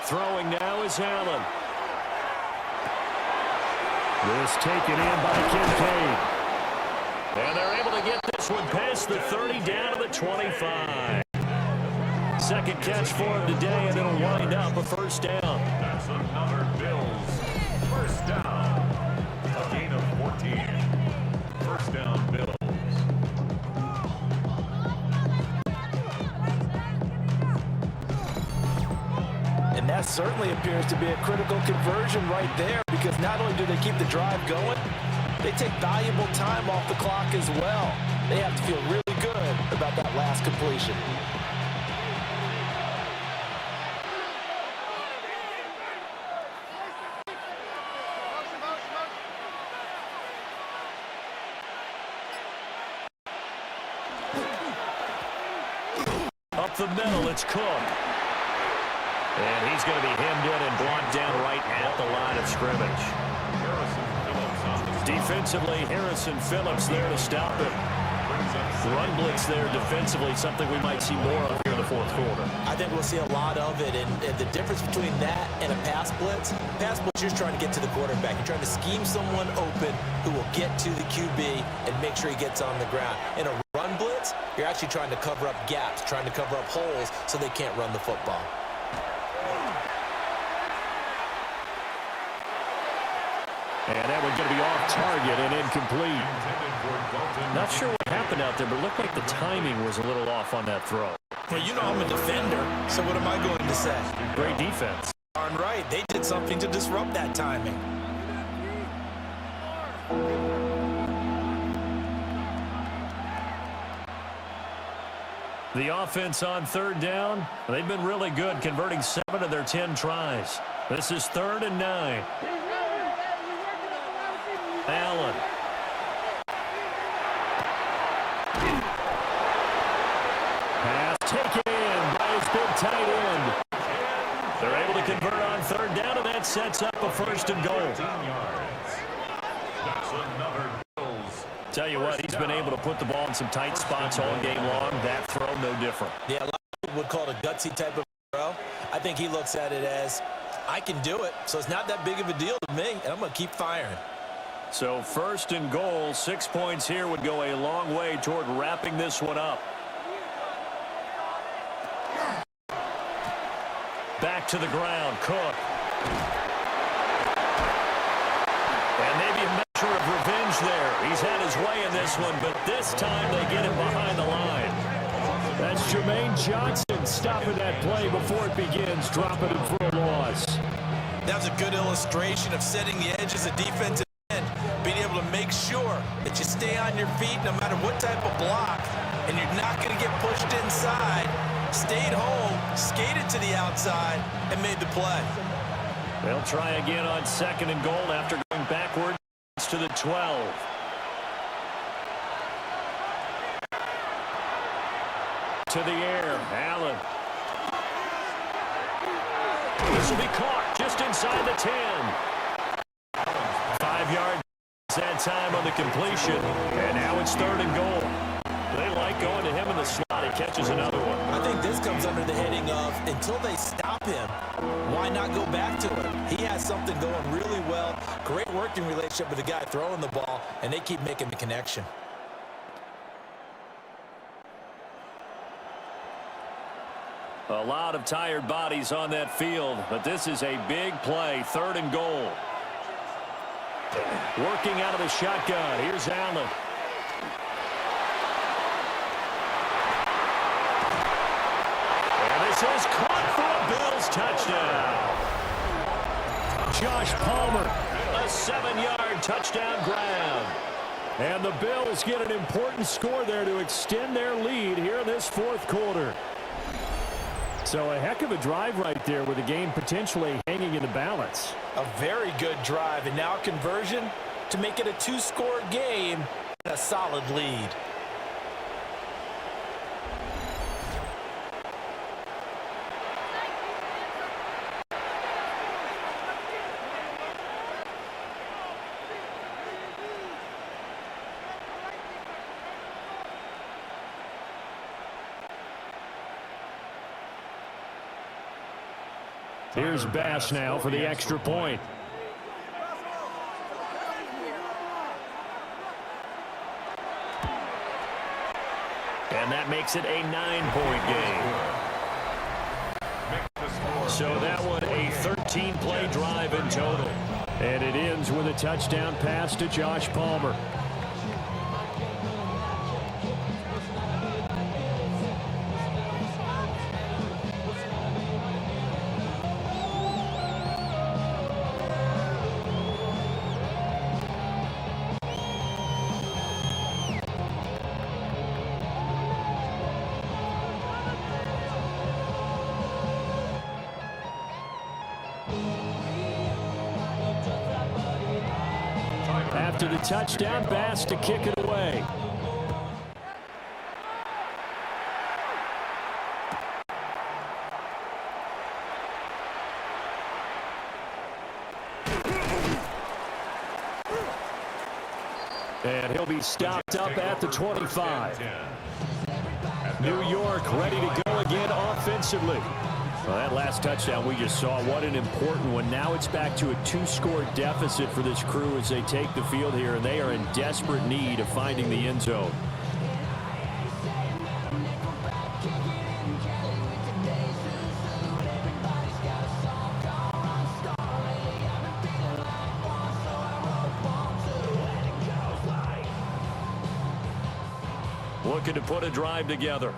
Throwing now is Allen. This taken in by Kincaid. And they're able to get this one past the 30 down to the 25. Second catch for him today, and it'll wind up a first down. That's another Bills first down. A gain of 14. First down, Bills. And that certainly appears to be a critical conversion right there, because not only do they keep the drive going, they take valuable time off the clock as well. They have to feel really good about that last completion. Up the middle, it's Cook. And he's going to be hemmed in and blocked down right at the line of scrimmage. Defensively, Harrison Phillips there to stop it. Run blitz there defensively, something we might see more of here in the 4th quarter. I think we'll see a lot of it, and the difference between that and a pass blitz, you're trying to get to the quarterback. You're trying to scheme someone open who will get to the QB and make sure he gets on the ground. In a run blitz, you're actually trying to cover up gaps, trying to cover up holes so they can't run the football. And that one's going to be off target and incomplete. Not sure what happened out there, but it looked like the timing was a little off on that throw. Well, you know I'm a defender, so what am I going to say? Great defense. Darn right, they did something to disrupt that timing. The offense on 3rd down, they've been really good, converting 7 of their 10 tries. This is 3rd and 9. Allen. Pass taken in by his big tight end. They're able to convert on 3rd down, and that sets up a 1st and goal. That's another Bills. Tell you what, he's been able to put the ball in some tight spots all game long. That throw, no different. Yeah, a lot of people would call it a gutsy type of throw. I think he looks at it as, I can do it, so it's not that big of a deal to me, and I'm going to keep firing. So 1st and goal, 6 points here would go a long way toward wrapping this one up. back to the ground. Cook. And maybe a measure of revenge there. He's had his way in this one, but this time they get him behind the line. That's Jermaine Johnson stopping that play before it begins, dropping him for a loss. That was a good illustration of setting the edge as a defensive end, being able to make sure that you stay on your feet no matter what type of block, and you're not going to get pushed inside. Stayed home, skated to the outside, and made the play. They'll try again on 2nd and goal after going backwards to the 12. To the air, Allen. This will be caught just inside the 10. 5 yards that time on the completion, and now it's 3rd and goal. They like going to him in the slot. He catches another one. I think this comes under the heading of until they stop him, why not go back to him? He has something going really well. Great working relationship with the guy throwing the ball, and they keep making the connection. A lot of tired bodies on that field, but this is a big play. 3rd and goal. Working out of the shotgun. Here's Allen. And this is caught for a Bills touchdown. Josh Palmer, a 7-yard touchdown grab. And the Bills get an important score there to extend their lead here in this 4th quarter. So a heck of a drive right there with the game potentially hanging in the balance. A very good drive, and now conversion to make it a 2-score game and a solid lead. Here's Bass now for the extra point. And that makes it a 9-point game. So that one a 13-play drive in total. And it ends with a touchdown pass to Josh Palmer. After the touchdown, Bass to kick it away. And he'll be stopped up at the 25. New York ready to go again offensively. Well, that last touchdown we just saw, what an important one. Now it's back to a 2-score deficit for this crew as they take the field here, and they are in desperate need of finding the end zone. Looking to put a drive together.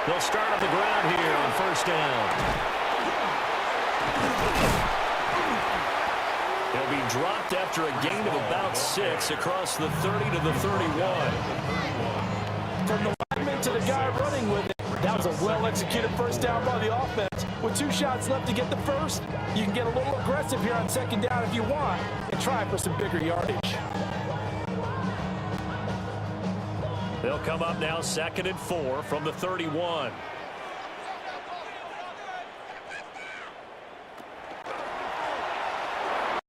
They'll start on the ground here on 1st down. He'll be dropped after a gain of about 6 across the 30 to the 31. From the lineman to the guy running with it, that was a well-executed 1st down by the offense. With 2 shots left to get the first, you can get a little aggressive here on 2nd down if you want and try for some bigger yardage. They'll come up now 2nd and 4 from the 31.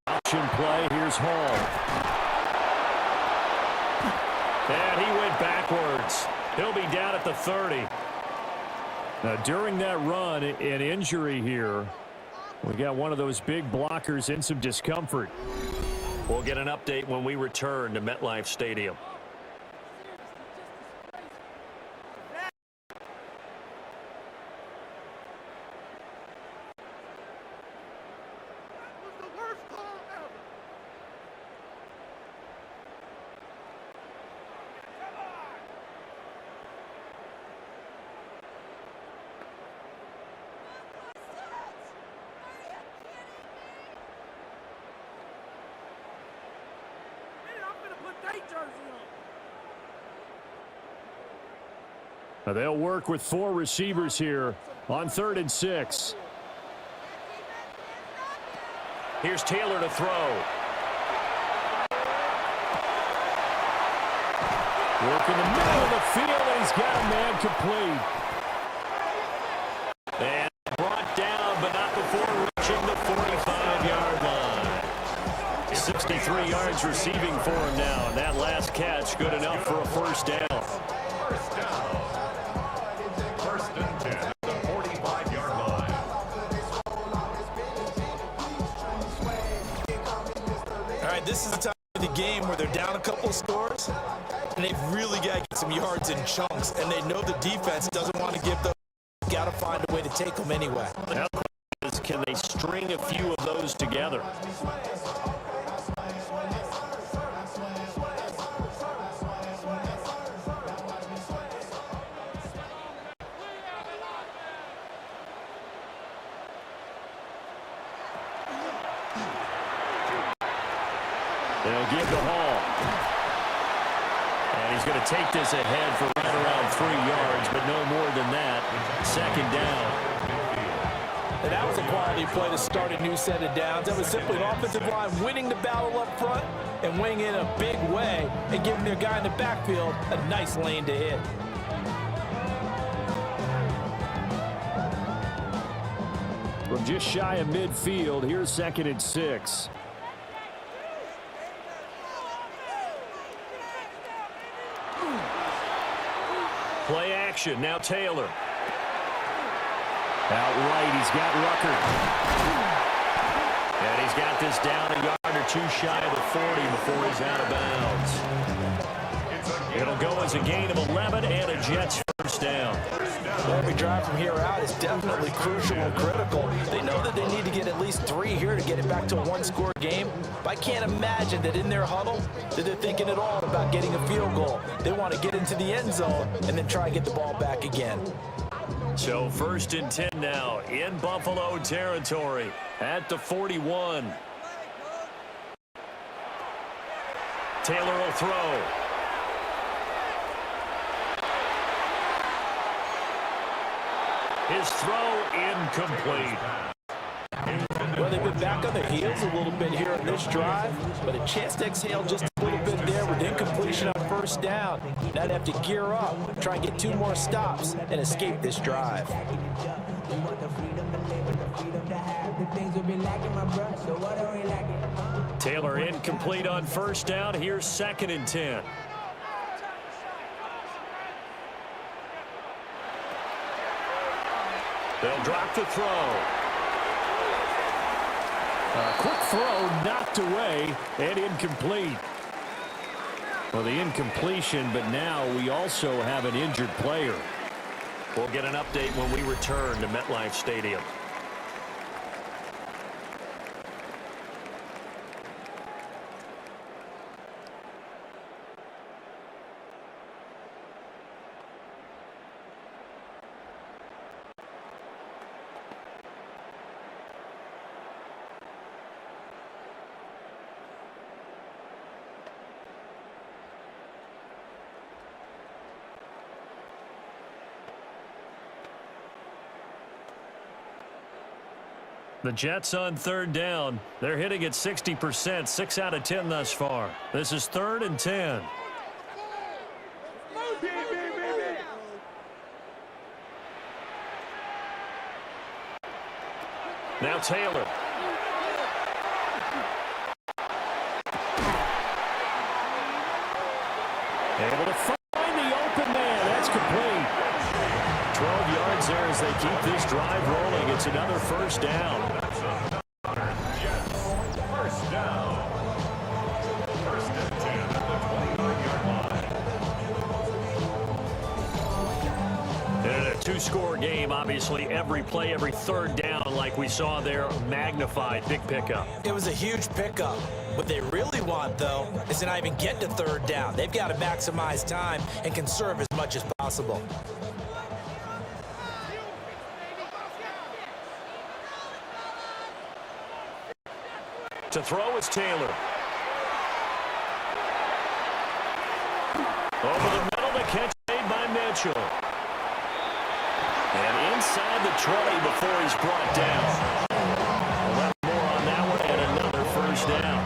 Option play. Here's Hall. And he went backwards. He'll be down at the 30. Now, during that run, an injury here. We got one of those big blockers in some discomfort. We'll get an update when we return to MetLife Stadium. Now they'll work with 4 receivers here on 3rd and 6. Here's Taylor to throw. Work in the middle of the field, and he's got a man complete. And brought down, but not before reaching the 45-yard line. 63 yards receiving for him now, and that last catch good enough for a first down. First down. First and 10 at the 45-yard line. All right, this is the time of the game where they're down a couple of scores, and they've really got to get some yards in chunks, and they know the defense doesn't want to give them. Got to find a way to take them anyway. Now, can they string a few of those together? They'll give to Hall. And he's going to take this ahead for right around 3 yards, but no more than that. Second down. And that was a quality play to start a new set of downs. That was simply an offensive line winning the battle up front and winning in a big way and giving their guy in the backfield a nice lane to hit. From just shy of midfield, here's 2nd and 6. Play action. Now Taylor. Out right, he's got Rucker. And he's got this down a yard or 2 shy of the 40 before he's out of bounds. It'll go as a gain of 11 and a Jets first down. Every drive from here out is definitely crucial and critical. They know that they need to get at least 3 here to get it back to a 1-score game. But I can't imagine that in their huddle that they're thinking at all about getting a field goal. They want to get into the end zone and then try and get the ball back again. So 1st and 10 now in Buffalo territory at the 41. Taylor will throw. His throw incomplete. Well, they've been back on their heels a little bit here on this drive, but a chance to exhale just a little bit there with incompletion on first down. Now they have to gear up, try and get 2 more stops, and escape this drive. Taylor incomplete on first down. Here's 2nd and 10. They'll drop the throw. A quick throw knocked away and incomplete. Well, the incompletion, but now we also have an injured player. We'll get an update when we return to MetLife Stadium. The Jets on 3rd down. They're hitting at 60%, 6 out of 10 thus far. This is 3rd and 10. Now Taylor. Able to find the open man. That's complete. 12 yards there as they keep this drive rolling. It's another first down. Jets, first down. two-score game, obviously every play, every third down, like we saw there, magnified. Big pickup. It was a huge pickup. What they really want, though, is to not even get to third down. They've got to maximize time and conserve as much as possible. To throw is Taylor. Over the middle, the catch made by Mitchell. And inside the 20 before he's brought down. We'll have more on that one and another first down.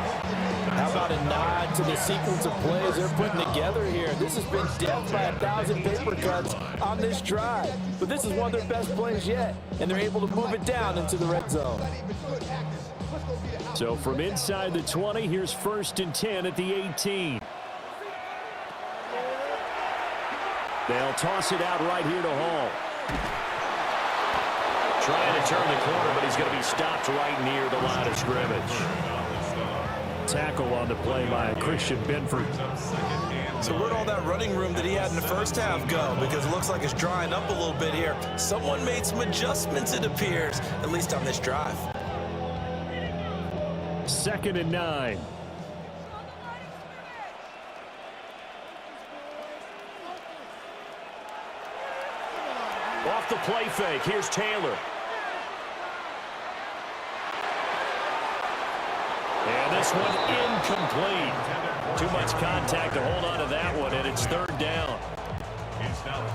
How about a nod to the sequence of plays they're putting together here? This has been death by 1,000 paper cuts on this drive. But this is one of their best plays yet, and they're able to move it down into the red zone. So from inside the 20, here's 1st and 10 at the 18. They'll toss it out right here to Hall. Trying to turn the corner, but he's going to be stopped right near the line of scrimmage. Tackle on the play by Christian Benford. So where'd all that running room that he had in the first half go? Because it looks like it's drying up a little bit here. Someone made some adjustments, it appears, at least on this drive. 2nd and 9. Off the play fake, here's Taylor. And this one incomplete. Too much contact to hold on to that one, and it's 3rd down.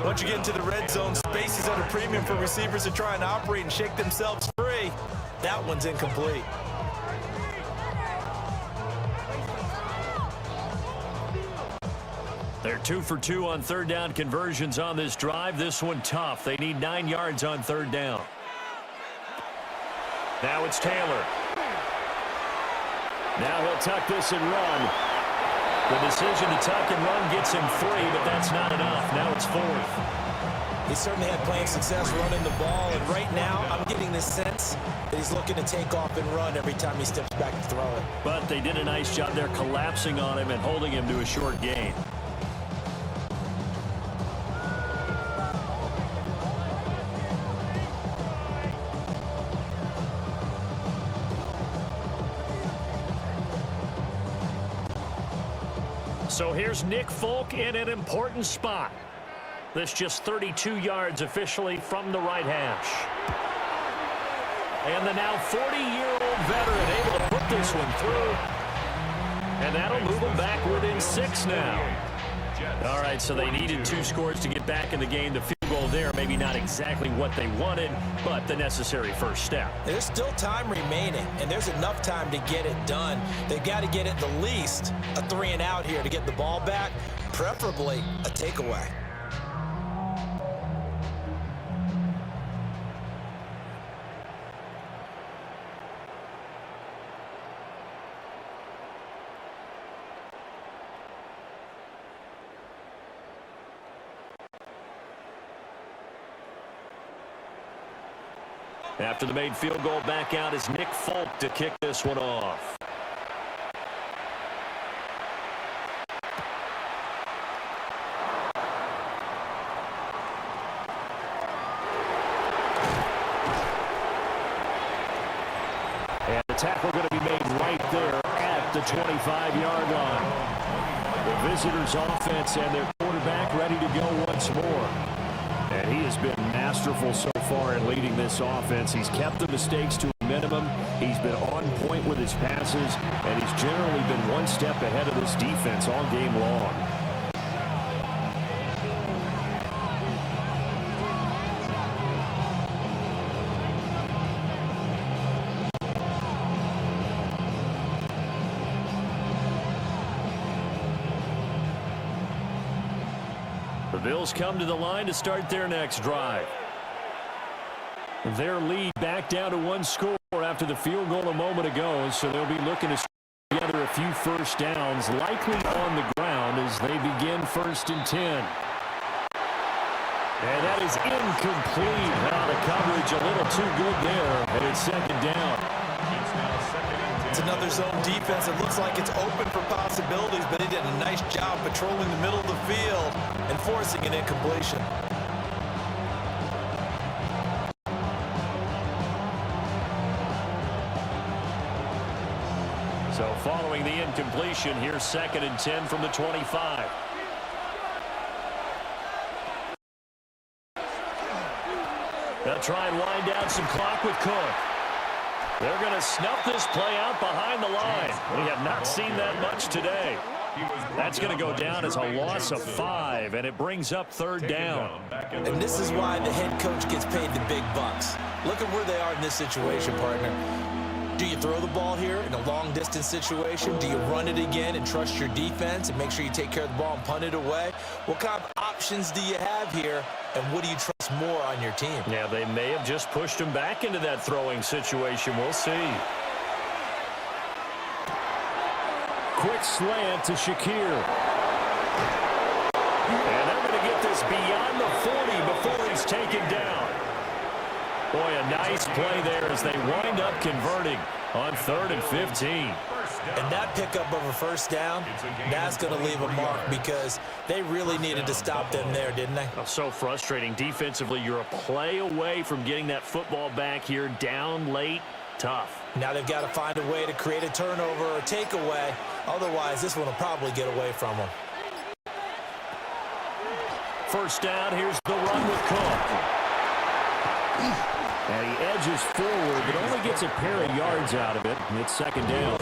Once you get into the red zone, space is at a premium for receivers to try and operate and shake themselves free. That one's incomplete. They're 2 for 2 on 3rd down conversions on this drive. This one tough. They need 9 yards on 3rd down. Now it's Taylor. Now he'll tuck this and run. The decision to tuck and run gets him 3, but that's not enough. Now it's 4th. He certainly had playing success running the ball, and right now I'm getting the sense that he's looking to take off and run every time he steps back to throw it. But they did a nice job there collapsing on him and holding him to a short gain. So here's Nick Folk in an important spot. This just 32 yards officially from the right hash. And the now 40-year-old veteran able to put this one through. And that'll move them back within 6 now. All right, so they needed 2 scores to get back in the game. The field goal there, maybe not exactly what they wanted, but the necessary first step. There's still time remaining, and there's enough time to get it done. They've got to get at the least a 3 and out here to get the ball back, preferably a takeaway. After the made field goal, back out is Nick Folk to kick this one off. And the tackle going to be made right there at the 25-yard line. The visitors' offense and their quarterback ready to go once more. And he has been masterful so far in leading this offense. He's kept the mistakes to a minimum. He's been on point with his passes, and he's generally been one step ahead of this defense all game long. The Bills come to the line to start their next drive. Their lead back down to 1 score after the field goal a moment ago, so they'll be looking to string together a few first downs, likely on the ground as they begin 1st and 10. And that is incomplete. Now the coverage a little too good there, and it's 2nd down. It's another zone defense. It looks like it's open for possibilities, but he did a nice job patrolling the middle of the field and forcing an incompletion. throwing the incompletion. Here's 2nd and 10 from the 25. They'll try and wind down some clock with Cook. They're going to snuff this play out behind the line. We have not seen that much today. That's going to go down as a loss of 5, and it brings up 3rd down. And this is why the head coach gets paid the big bucks. Look at where they are in this situation, partner. Do you throw the ball here in a long-distance situation? Do you run it again and trust your defense and make sure you take care of the ball and punt it away? What kind of options do you have here, and what do you trust more on your team? Yeah, they may have just pushed him back into that throwing situation. We'll see. Quick slant to Shakir. And they're going to get this beyond the 40 before he's taken down. Boy, a nice play there as they wind up converting on 3rd and 15. And that pickup of a 1st down, that's going to leave a mark because they really needed to stop them there, didn't they? So frustrating. Defensively, you're a play away from getting that football back here, down late. Tough. Now they've got to find a way to create a turnover or takeaway. Otherwise, this one will probably get away from them. 1st down, here's the run with Cook. And he edges forward, but only gets a pair of yards out of it. And it's 2nd down.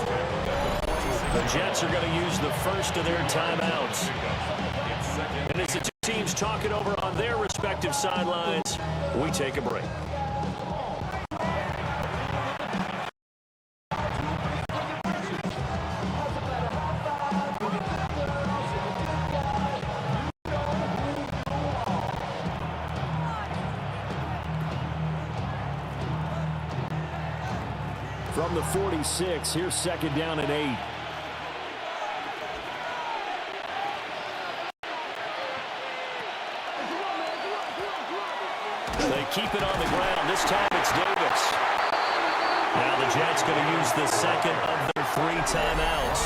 The Jets are going to use the first of their timeouts. And as the two teams talk it over on their respective sidelines, we take a break. From the 46, here's 2nd down and 8. They keep it on the ground. This time it's Davis. Now the Jets going to use the 2nd of their 3 timeouts.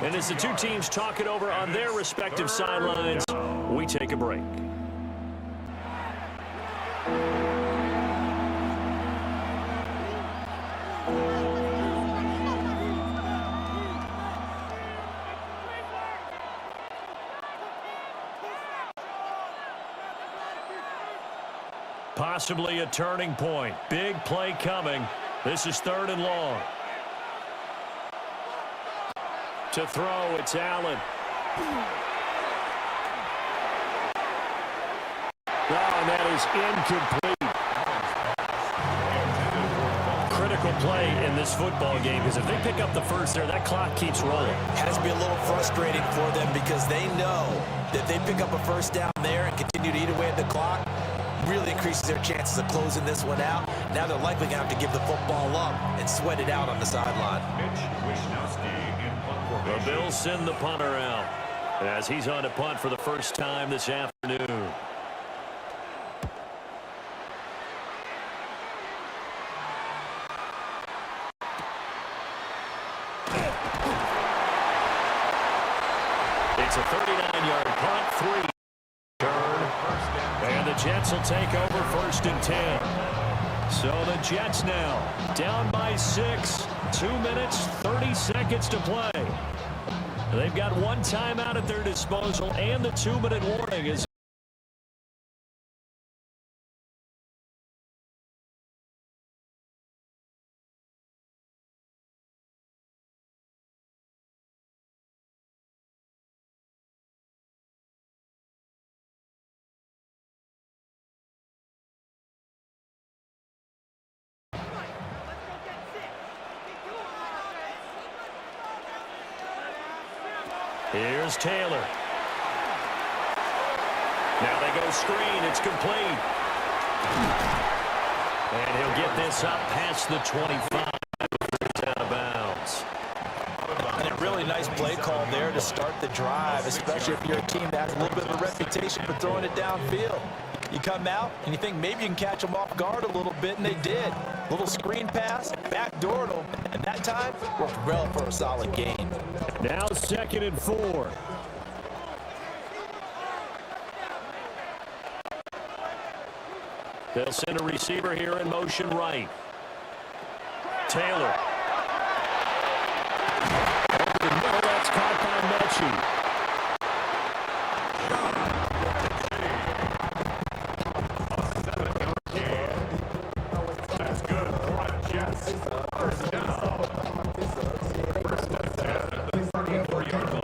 And as the two teams talk it over on their respective sidelines, we take a break. Possibly a turning point. Big play coming. This is 3rd and long. To throw, it's Allen. Oh, and that is incomplete. Critical play in this football game because if they pick up the first there, that clock keeps rolling. Has to be a little frustrating for them because they know that they pick up a 1st down there and continue to eat away at the clock. Really increases their chances of closing this one out. Now they're likely going to have to give the football up and sweat it out on the sideline. The Bills send the punter out as he's on to punt for the first time this afternoon. It's a 39-yard punt, 3. And the Jets will take over 1st and 10. So the Jets now down by 6. 2 minutes, 30 seconds to play. They've got 1 timeout at their disposal and the 2-minute warning is here's Taylor. Now they go screen. It's complete. And he'll get this up past the 25 before it's out of bounds. And a really nice play call there to start the drive, especially if you're a team that has a little bit of a reputation for throwing it downfield. You come out and you think maybe you can catch them off guard a little bit, and they did. Little screen pass, backdoored them, and that time worked well for a solid gain. Now 2nd and 4. They'll send a receiver here in motion right. Taylor. Over the middle, that's caught by Mechie. That's good for a Jets. First down. First and 10 at the 34-yard line.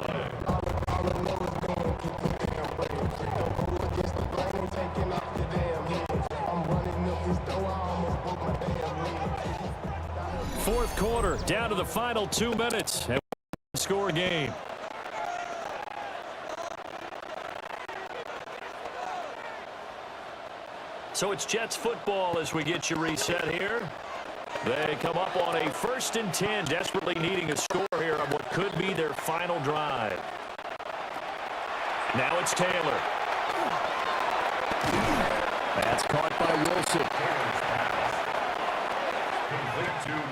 Fourth quarter, down to the final 2 minutes. And score game. So it's Jets football as we get you reset here. They come up on a 1st and 10, desperately needing a score here on what could be their final drive. Now it's Taylor. That's caught by Wilson.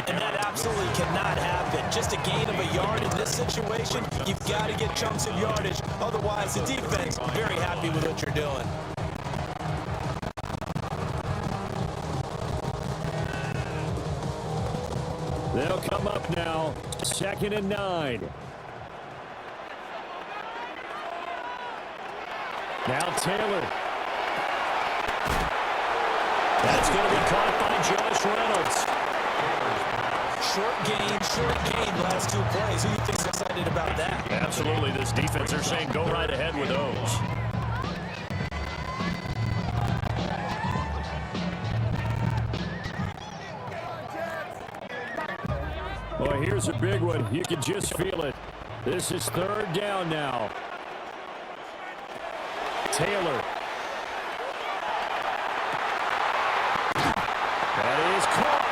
And that absolutely cannot happen. Just a gain of a yard in this situation, you've got to get chunks of yardage. Otherwise, the defense very happy with what you're doing. They'll come up now, 2nd and 9. Now Taylor. That's going to be caught by Josh Reynolds. Short gain, last 2 plays. Who do you think's excited about that? Absolutely. This defense, they're saying go right ahead with those. Boy, here's a big one. You can just feel it. This is 3rd down now. Taylor. That is caught.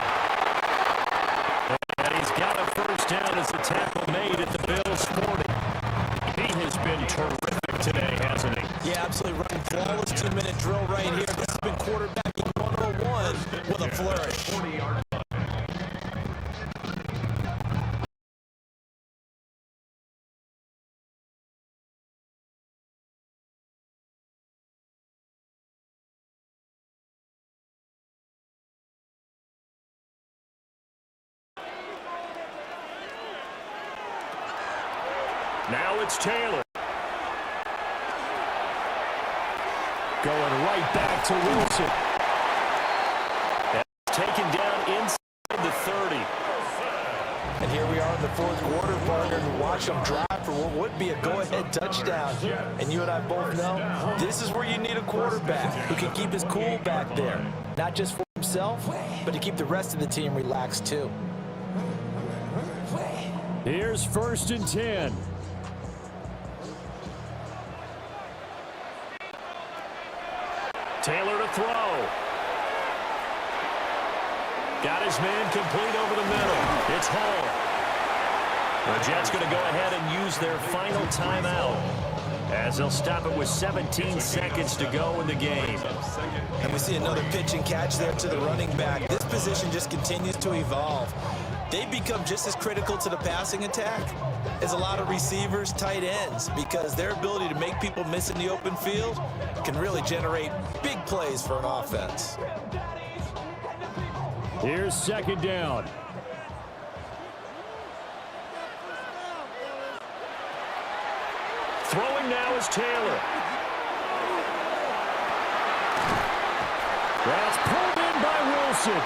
And he's got a first down as the tackle made at the Bills 40. He has been terrific today, hasn't he? Yeah, absolutely. Running flawless 2-minute drill right here. This has been quarterbacking 101 with a flourish. 40-yard Now it's Taylor. Going right back to Wilson. That's taken down inside the 30. And here we are in the 4th quarter, partner, and watch them drive for what would be a go-ahead touchdown. And you and I both know this is where you need a quarterback who can keep his cool back there. Not just for himself, but to keep the rest of the team relaxed too. Here's 1st and 10. Taylor to throw. Got his man complete over the middle. It's Hall. The Jets going to go ahead and use their final timeout as they'll stop it with 17 seconds to go in the game. And we see another pitch and catch there to the running back. This position just continues to evolve. They become just as critical to the passing attack as a lot of receivers, tight ends, because their ability to make people miss in the open field can really generate big plays for an offense. Here's 2nd down. Throwing now is Taylor. That's pulled in by Wilson.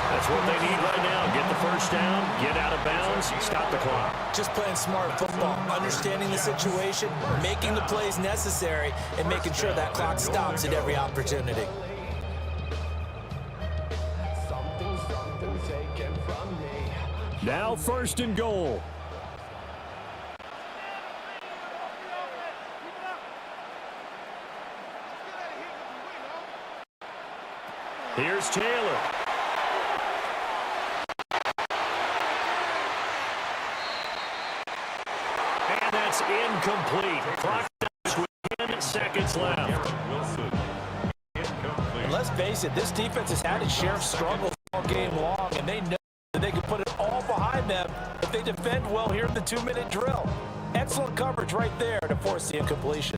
That's what they need right now. Get the first down, get out of bounds, stop the clock. Just playing smart football, understanding the situation, making the plays necessary, and making sure that clock stops at every opportunity. Now 1st and goal. Here's Taylor. And that's incomplete. Clock stops with 10 seconds left. And let's face it, this defense has had its share of struggles all game long, and they know that they can put it all behind them if they defend well here in the 2-minute drill. Excellent coverage right there to force the incompletion.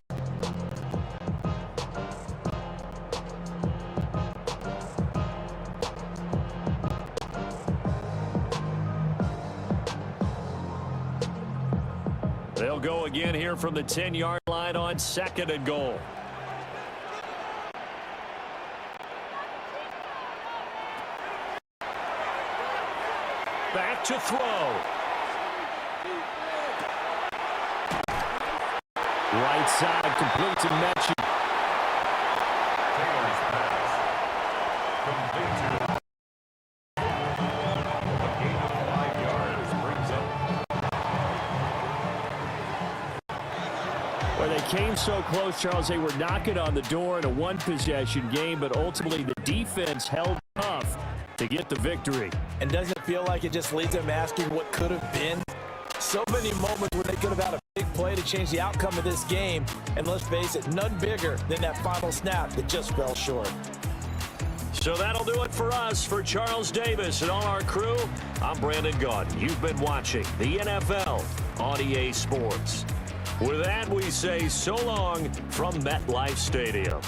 They'll go again here from the 10-yard line on 2nd and goal. Back to throw. Right side, complete to Mechie. Taylor's pass. Complete to a gain of 5 yards. Brings up. Well, they came so close, Charles. They were knocking on the door in a one-possession game, but ultimately the defense held tough to get the victory. And doesn't it feel like it just leaves them asking what could have been? So many moments where they could have had a big play to change the outcome of this game. And let's face it, none bigger than that final snap that just fell short. So that'll do it for us. For Charles Davis and all our crew, I'm Brandon Gaudin. You've been watching the NFL on EA Sports. With that, we say so long from MetLife Stadium.